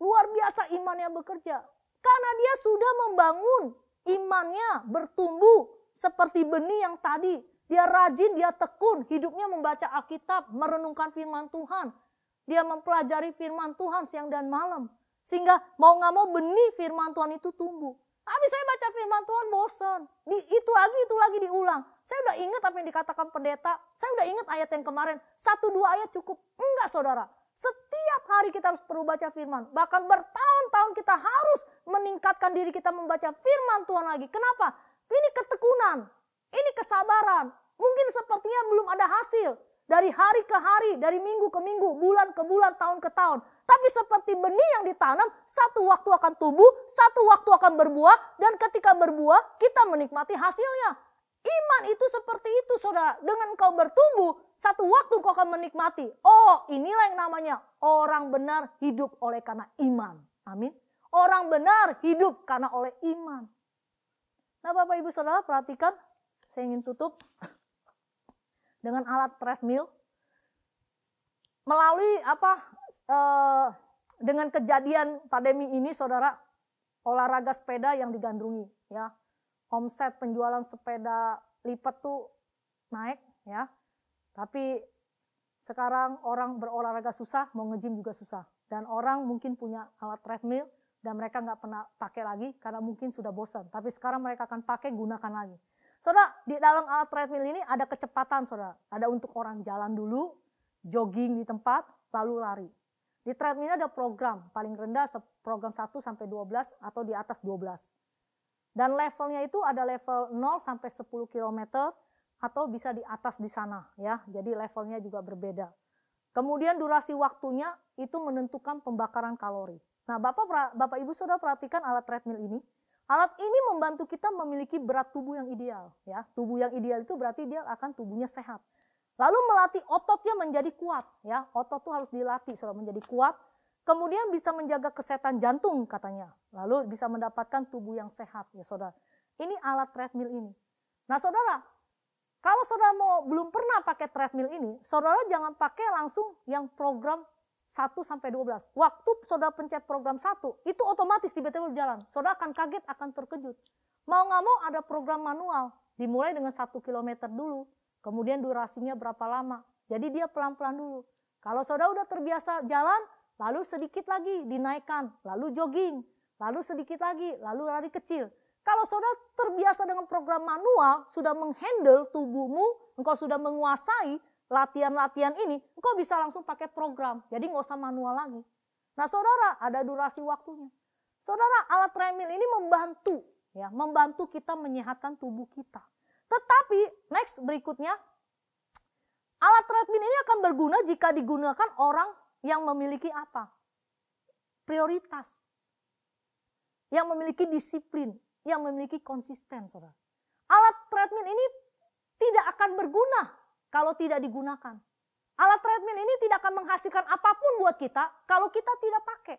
Luar biasa imannya bekerja. Karena dia sudah membangun imannya bertumbuh seperti benih yang tadi. Dia rajin, dia tekun, hidupnya membaca Alkitab, merenungkan firman Tuhan. Dia mempelajari firman Tuhan siang dan malam. Sehingga mau gak mau benih firman Tuhan itu tumbuh. Tapi saya baca firman Tuhan bosan. Itu lagi diulang. Saya udah ingat apa yang dikatakan pendeta. Saya udah ingat ayat yang kemarin. 1-2 ayat cukup. Enggak saudara. Setiap hari kita harus perlu baca firman. Bahkan bertahun-tahun kita harus meningkatkan diri kita membaca firman Tuhan lagi. Kenapa? Ini ketekunan. Ini kesabaran. Mungkin sepertinya belum ada hasil. Dari hari ke hari, dari minggu ke minggu, bulan ke bulan, tahun ke tahun. Tapi seperti benih yang ditanam, satu waktu akan tumbuh, satu waktu akan berbuah. Dan ketika berbuah, kita menikmati hasilnya. Iman itu seperti itu saudara. Dengan kau bertumbuh, satu waktu kau akan menikmati. Oh, inilah yang namanya orang benar hidup oleh karena iman. Amin. Orang benar hidup karena oleh iman. Nah Bapak Ibu Saudara perhatikan. Saya ingin tutup dengan alat treadmill. Melalui dengan kejadian pandemi ini saudara, olahraga sepeda yang digandrungi ya. Omset penjualan sepeda lipat tuh naik ya. Tapi sekarang orang berolahraga susah, mau nge-gym juga susah. Dan orang mungkin punya alat treadmill dan mereka nggak pernah pakai lagi karena mungkin sudah bosan. Tapi sekarang mereka akan pakai, gunakan lagi. Saudara, di dalam alat treadmill ini ada kecepatan saudara. Ada untuk orang jalan dulu, jogging di tempat, lalu lari. Di treadmill ada program, paling rendah program 1 sampai 12 atau di atas 12. Dan levelnya itu ada level 0 sampai 10 km atau bisa di atas di sana ya. Jadi levelnya juga berbeda. Kemudian durasi waktunya itu menentukan pembakaran kalori. Nah, Bapak Ibu Saudara perhatikan alat treadmill ini. Alat ini membantu kita memiliki berat tubuh yang ideal. Ya, tubuh yang ideal itu berarti dia akan tubuhnya sehat. Lalu melatih ototnya menjadi kuat. Ya, otot itu harus dilatih supaya menjadi kuat. Kemudian bisa menjaga kesehatan jantung katanya. Lalu bisa mendapatkan tubuh yang sehat. Ya saudara, ini alat treadmill ini. Nah saudara, kalau saudara belum pernah pakai treadmill ini, saudara jangan pakai langsung yang program 1-12. Waktu saudara pencet program 1, itu otomatis tiba-tiba berjalan. Saudara akan kaget, akan terkejut. Mau nggak mau ada program manual. Dimulai dengan 1 km dulu. Kemudian durasinya berapa lama. Jadi dia pelan-pelan dulu. Kalau saudara udah terbiasa jalan, lalu sedikit lagi dinaikkan. Lalu jogging. Lalu sedikit lagi, lalu lari kecil. Kalau saudara terbiasa dengan program manual, sudah menghandle tubuhmu, engkau sudah menguasai latihan-latihan ini, engkau bisa langsung pakai program. Jadi nggak usah manual lagi. Nah saudara, ada durasi waktunya. Saudara, alat treadmill ini membantu, ya, membantu kita menyehatkan tubuh kita. Tetapi, next berikutnya, alat treadmill ini akan berguna jika digunakan orang yang memiliki apa? Prioritas. Yang memiliki disiplin, yang memiliki konsisten, saudara. Alat treadmill ini tidak akan berguna kalau tidak digunakan. Alat treadmill ini tidak akan menghasilkan apapun buat kita kalau kita tidak pakai.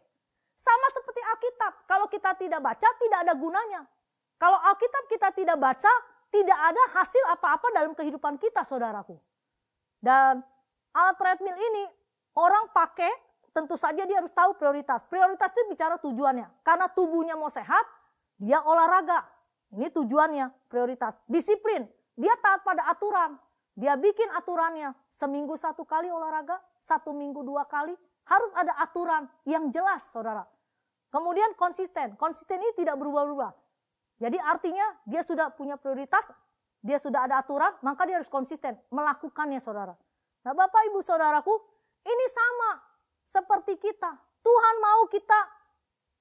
Sama seperti Alkitab, kalau kita tidak baca tidak ada gunanya. Kalau Alkitab kita tidak baca, tidak ada hasil apa-apa dalam kehidupan kita, saudaraku. Dan alat treadmill ini orang pakai, tentu saja dia harus tahu prioritas. Prioritas itu bicara tujuannya. Karena tubuhnya mau sehat, dia olahraga. Ini tujuannya, prioritas. Disiplin, dia taat pada aturan. Dia bikin aturannya, seminggu 1 kali olahraga, 1 minggu 2 kali. Harus ada aturan yang jelas, saudara. Kemudian konsisten. Konsisten ini tidak berubah-ubah. Jadi artinya dia sudah punya prioritas, dia sudah ada aturan, maka dia harus konsisten melakukannya, saudara. Nah Bapak Ibu Saudaraku, ini sama seperti kita. Tuhan mau kita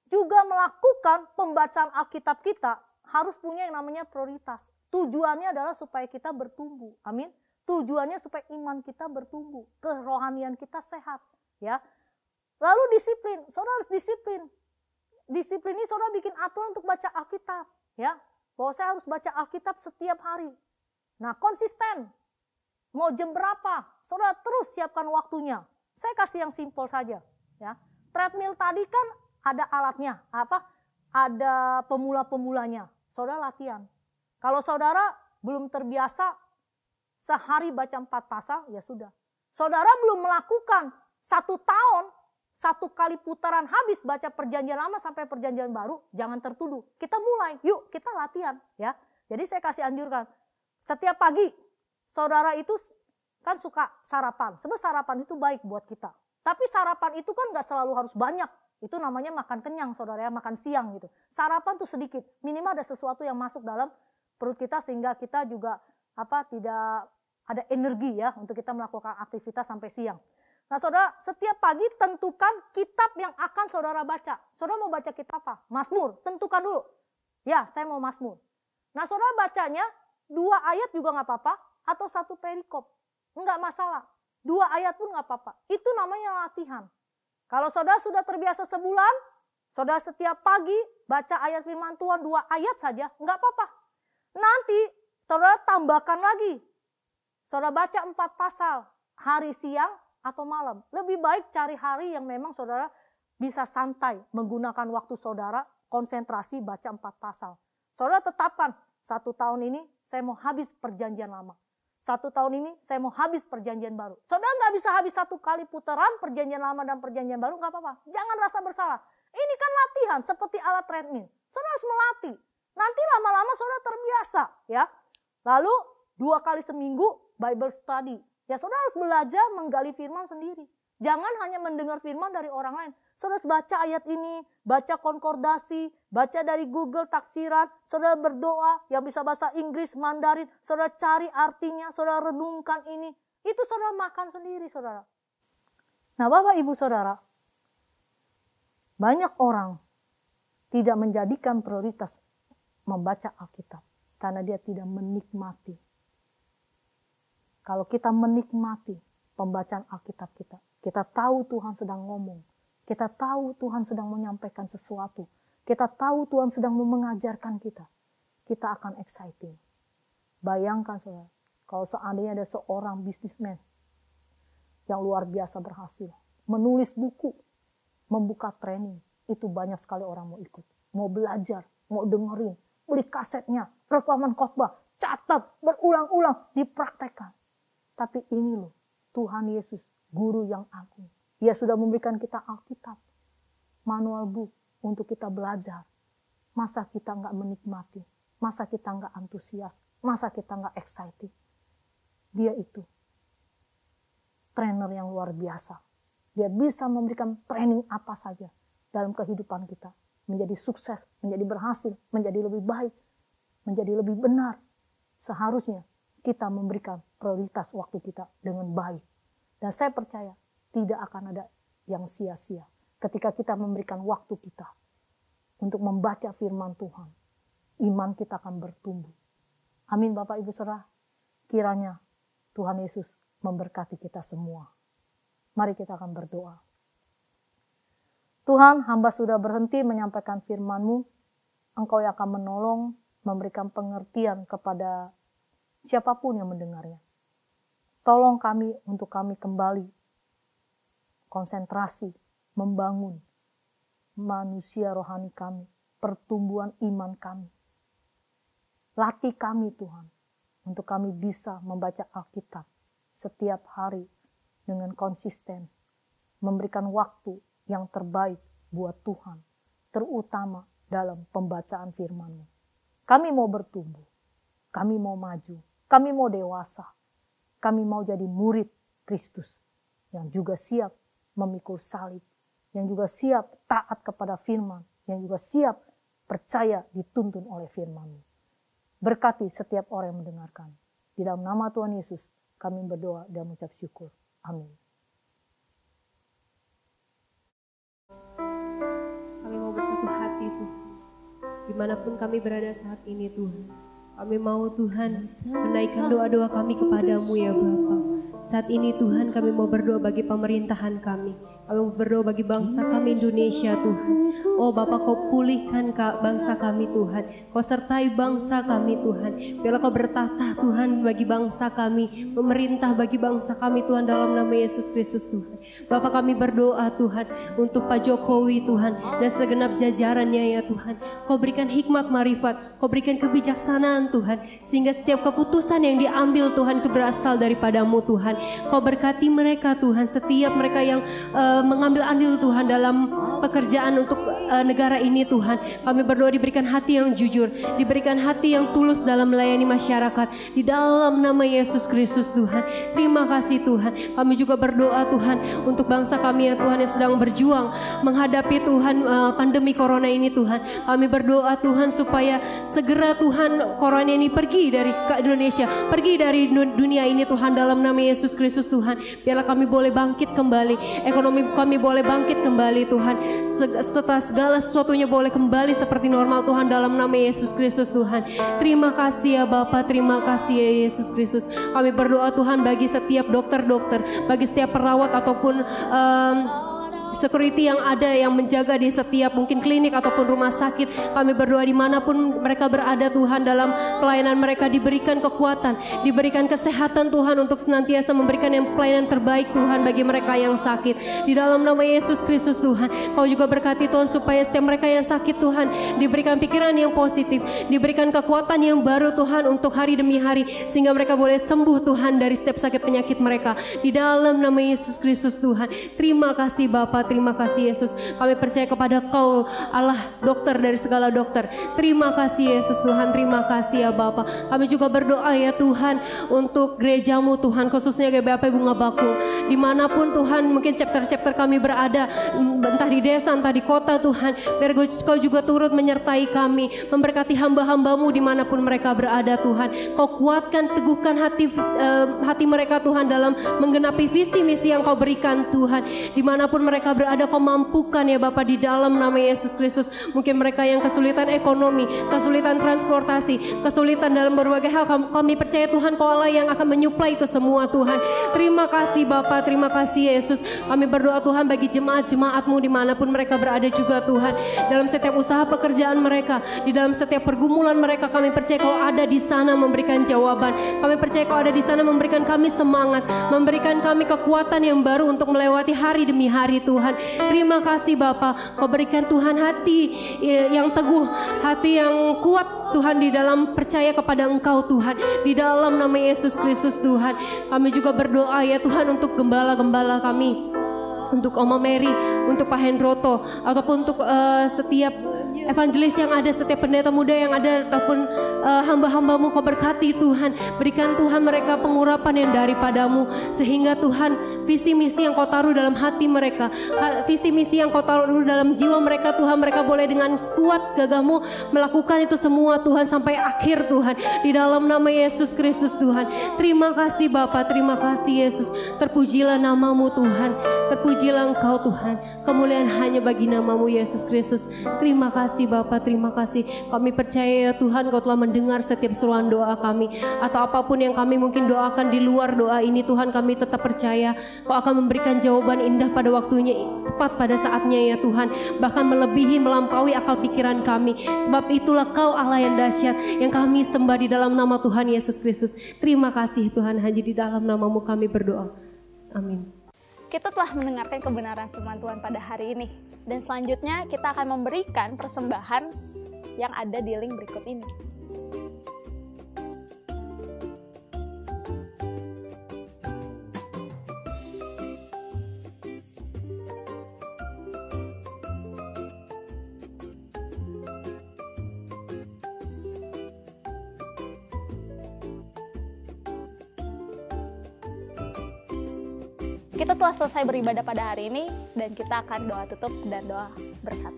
juga melakukan pembacaan Alkitab kita, harus punya yang namanya prioritas. Tujuannya adalah supaya kita bertumbuh. Amin. Tujuannya supaya iman kita bertumbuh, kerohanian kita sehat, ya. Lalu disiplin, saudara harus disiplin. Disiplin ini saudara bikin aturan untuk baca Alkitab, ya. Bahwa saya harus baca Alkitab setiap hari. Nah, konsisten. Mau jam berapa? Saudara terus siapkan waktunya. Saya kasih yang simpel saja, ya. Treadmill tadi kan ada alatnya, apa? Ada pemula-pemulanya. Saudara latihan. Kalau saudara belum terbiasa sehari baca 4 pasal, ya sudah. Saudara belum melakukan 1 tahun, 1 kali putaran habis baca perjanjian lama sampai perjanjian baru, jangan tertuduh. Kita mulai, yuk kita latihan, ya. Jadi saya kasih anjurkan, setiap pagi saudara itu kan suka sarapan. Sebab sarapan itu baik buat kita. Tapi sarapan itu kan gak selalu harus banyak. Itu namanya makan kenyang, saudara ya, makan siang gitu. Sarapan tuh sedikit, minimal ada sesuatu yang masuk dalam perut kita sehingga kita juga tidak ada energi ya untuk kita melakukan aktivitas sampai siang. Nah saudara, setiap pagi tentukan kitab yang akan saudara baca. Saudara mau baca kitab apa? Mazmur, tentukan dulu. Ya, saya mau Mazmur. Nah saudara bacanya 2 ayat juga nggak apa-apa atau 1 perikop. Enggak masalah. 2 ayat pun nggak apa-apa. Itu namanya latihan. Kalau saudara sudah terbiasa sebulan, saudara setiap pagi baca ayat firman Tuhan 2 ayat saja, nggak apa-apa. Nanti saudara tambahkan lagi. Saudara baca 4 pasal, hari siang atau malam. Lebih baik cari hari yang memang saudara bisa santai menggunakan waktu saudara, konsentrasi baca 4 pasal. Saudara tetapkan, 1 tahun ini saya mau habis perjanjian lama. 1 tahun ini saya mau habis perjanjian baru. Saudara nggak bisa habis 1 kali putaran perjanjian lama dan perjanjian baru, nggak apa-apa. Jangan rasa bersalah. Ini kan latihan seperti alat treadmill. Saudara harus melatih. Nanti lama-lama saudara terbiasa, ya. Lalu 2 kali seminggu Bible study. Ya saudara harus belajar menggali firman sendiri. Jangan hanya mendengar firman dari orang lain. Saudara harus baca ayat ini, baca konkordasi, baca dari Google tafsiran, saudara berdoa yang bisa bahasa Inggris, Mandarin, saudara cari artinya, saudara renungkan ini. Itu saudara makan sendiri, saudara. Nah Bapak Ibu Saudara, banyak orang tidak menjadikan prioritas membaca Alkitab karena dia tidak menikmati. Kalau kita menikmati pembacaan Alkitab kita tahu Tuhan sedang ngomong, kita tahu Tuhan sedang menyampaikan sesuatu, kita tahu Tuhan sedang mengajarkan kita akan exciting. Bayangkan saudara, kalau seandainya ada seorang bisnismen yang luar biasa berhasil, menulis buku, membuka training, itu banyak sekali orang mau ikut, mau belajar, mau dengerin, beli kasetnya, rekaman khotbah, catat, berulang-ulang, dipraktekkan. Tapi ini loh, Tuhan Yesus, guru yang agung. Dia sudah memberikan kita Alkitab, manual book untuk kita belajar. Masa kita nggak menikmati? Masa kita nggak antusias? Masa kita nggak excited? Dia itu trainer yang luar biasa. Dia bisa memberikan training apa saja dalam kehidupan kita. Menjadi sukses, menjadi berhasil, menjadi lebih baik, menjadi lebih benar. Seharusnya kita memberikan prioritas waktu kita dengan baik. Dan saya percaya tidak akan ada yang sia-sia ketika kita memberikan waktu kita untuk membaca firman Tuhan. Iman kita akan bertumbuh. Amin Bapak Ibu Saudara. Kiranya Tuhan Yesus memberkati kita semua. Mari kita akan berdoa. Tuhan, hamba sudah berhenti menyampaikan firman-Mu. Engkau yang akan menolong, memberikan pengertian kepada siapapun yang mendengarnya. Tolong kami untuk kami kembali konsentrasi, membangun manusia rohani kami, pertumbuhan iman kami. Latih kami Tuhan, untuk kami bisa membaca Alkitab setiap hari dengan konsisten, memberikan waktu yang terbaik buat Tuhan, terutama dalam pembacaan firman-Mu. Kami mau bertumbuh, kami mau maju, kami mau dewasa, kami mau jadi murid Kristus yang juga siap memikul salib, yang juga siap taat kepada firman, yang juga siap percaya dituntun oleh firman-Mu. Berkati setiap orang yang mendengarkan. Di dalam nama Tuhan Yesus, kami berdoa dan mengucap syukur. Amin. Kami mau bersatu hati Tuhan. Dimanapun kami berada saat ini Tuhan. Kami mau Tuhan menaikkan doa-doa kami kepadamu ya Bapa. Saat ini Tuhan kami mau berdoa bagi pemerintahan kami. Kami mau berdoa bagi bangsa kami Indonesia Tuhan. Oh Bapa, Kau pulihkan bangsa kami Tuhan. Kau sertai bangsa kami Tuhan. Biarlah Kau bertata Tuhan bagi bangsa kami. Memerintah bagi bangsa kami Tuhan dalam nama Yesus Kristus Tuhan. Bapa, kami berdoa Tuhan untuk Pak Jokowi Tuhan dan segenap jajarannya ya Tuhan. Kau berikan hikmat marifat, Kau berikan kebijaksanaan Tuhan. Sehingga setiap keputusan yang diambil Tuhan itu berasal daripadamu Tuhan. Kau berkati mereka Tuhan, setiap mereka yang mengambil andil Tuhan dalam pekerjaan untuk negara ini Tuhan. Kami berdoa diberikan hati yang jujur, diberikan hati yang tulus dalam melayani masyarakat. Di dalam nama Yesus Kristus Tuhan. Terima kasih Tuhan. Kami juga berdoa Tuhan untuk bangsa kami ya Tuhan yang sedang berjuang menghadapi Tuhan pandemi corona ini Tuhan. Kami berdoa Tuhan supaya segera Tuhan corona ini pergi dari Indonesia, pergi dari dunia ini Tuhan dalam nama Yesus Kristus Tuhan. Biarlah kami boleh bangkit kembali, ekonomi kami boleh bangkit kembali Tuhan. Setelah segala sesuatunya boleh kembali seperti normal Tuhan dalam nama Yesus Kristus Tuhan. Terima kasih ya Bapa, terima kasih ya Yesus Kristus. Kami berdoa Tuhan bagi setiap dokter-dokter, bagi setiap perawat ataupun security yang ada yang menjaga di setiap mungkin klinik ataupun rumah sakit. Kami berdoa dimanapun mereka berada Tuhan dalam pelayanan mereka diberikan kekuatan, diberikan kesehatan Tuhan untuk senantiasa memberikan yang pelayanan terbaik Tuhan bagi mereka yang sakit. Di dalam nama Yesus Kristus Tuhan, Kau juga berkati Tuhan supaya setiap mereka yang sakit Tuhan diberikan pikiran yang positif, diberikan kekuatan yang baru Tuhan untuk hari demi hari sehingga mereka boleh sembuh Tuhan dari setiap sakit penyakit mereka. Di dalam nama Yesus Kristus Tuhan. Terima kasih Bapa, terima kasih Yesus. Kami percaya kepada Kau Allah dokter dari segala dokter. Terima kasih Yesus Tuhan, terima kasih ya Bapa. Kami juga berdoa ya Tuhan untuk gerejamu Tuhan, khususnya GBAP Bunga Bakung. Dimanapun Tuhan mungkin chapter-chapter kami berada, entah di desa, entah di kota Tuhan, biar Kau juga turut menyertai kami, memberkati hamba-hambamu dimanapun mereka berada Tuhan. Kau kuatkan, teguhkan hati mereka Tuhan dalam menggenapi visi misi yang Kau berikan Tuhan. Dimanapun mereka mereka berada Kau mampukan ya Bapa di dalam nama Yesus Kristus. Mungkin mereka yang kesulitan ekonomi, kesulitan transportasi, kesulitan dalam berbagai hal, kami percaya Tuhan Kau Allah yang akan menyuplai itu semua Tuhan. Terima kasih Bapa, terima kasih Yesus. Kami berdoa Tuhan bagi jemaat-jemaat-Mu dimanapun mereka berada juga Tuhan. Dalam setiap usaha pekerjaan mereka, di dalam setiap pergumulan mereka, kami percaya Kau ada di sana memberikan jawaban. Kami percaya Kau ada di sana memberikan kami semangat, memberikan kami kekuatan yang baru untuk melewati hari demi hari Tuhan. Terima kasih Bapa, Kau berikan Tuhan hati yang teguh, hati yang kuat Tuhan di dalam percaya kepada Engkau Tuhan. Di dalam nama Yesus Kristus Tuhan. Kami juga berdoa ya Tuhan untuk gembala-gembala kami, untuk Oma Mary, untuk Pak Hendroto, ataupun untuk setiap evangelis yang ada, setiap pendeta muda yang ada, ataupun hamba-hambamu Kau berkati Tuhan. Berikan Tuhan mereka pengurapan yang daripadamu, sehingga Tuhan visi misi yang Kau taruh dalam hati mereka, visi misi yang Kau taruh dalam jiwa mereka Tuhan, mereka boleh dengan kuat gagahmu melakukan itu semua Tuhan sampai akhir Tuhan. Di dalam nama Yesus Kristus Tuhan. Terima kasih Bapa, terima kasih Yesus. Terpujilah namamu Tuhan, terpujilah Engkau Tuhan. Kemuliaan hanya bagi namamu Yesus Kristus. Terima kasih Bapa, terima kasih. Kami percaya ya Tuhan Kau telah mendengar setiap seruan doa kami, atau apapun yang kami mungkin doakan di luar doa ini Tuhan, kami tetap percaya Kau akan memberikan jawaban indah pada waktunya, tepat pada saatnya ya Tuhan, bahkan melebihi melampaui akal pikiran kami. Sebab itulah Kau Allah yang dahsyat yang kami sembah di dalam nama Tuhan Yesus Kristus. Terima kasih Tuhan, hanya di dalam namamu kami berdoa. Amin. Kita telah mendengarkan kebenaran firman Tuhan pada hari ini. Dan selanjutnya kita akan memberikan persembahan yang ada di link berikut ini. Kita telah selesai beribadah pada hari ini, dan kita akan doa tutup dan doa berkat.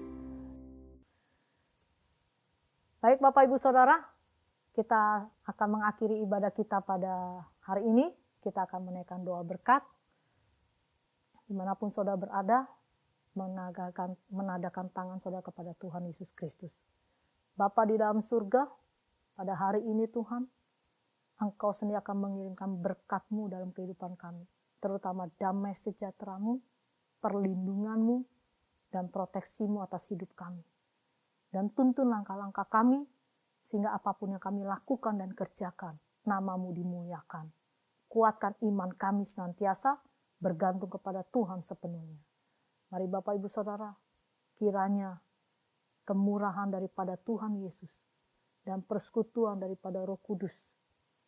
Baik Bapak Ibu Saudara, kita akan mengakhiri ibadah kita pada hari ini. Kita akan menaikkan doa berkat. Dimanapun saudara berada, menadakan tangan saudara kepada Tuhan Yesus Kristus. Bapa di dalam surga, pada hari ini Tuhan, Engkau sendiri akan mengirimkan berkat-Mu dalam kehidupan kami. Terutama damai sejahtera-Mu, perlindungan-Mu, dan proteksi-Mu atas hidup kami. Dan tuntun langkah-langkah kami, sehingga apapun yang kami lakukan dan kerjakan, nama-Mu dimuliakan. Kuatkan iman kami senantiasa, bergantung kepada Tuhan sepenuhnya. Mari Bapak Ibu Saudara, kiranya kemurahan daripada Tuhan Yesus, dan persekutuan daripada Roh Kudus,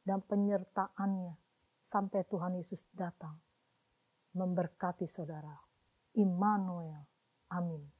dan penyertaan-Nya, sampai Tuhan Yesus datang, memberkati saudara. Immanuel. Amin.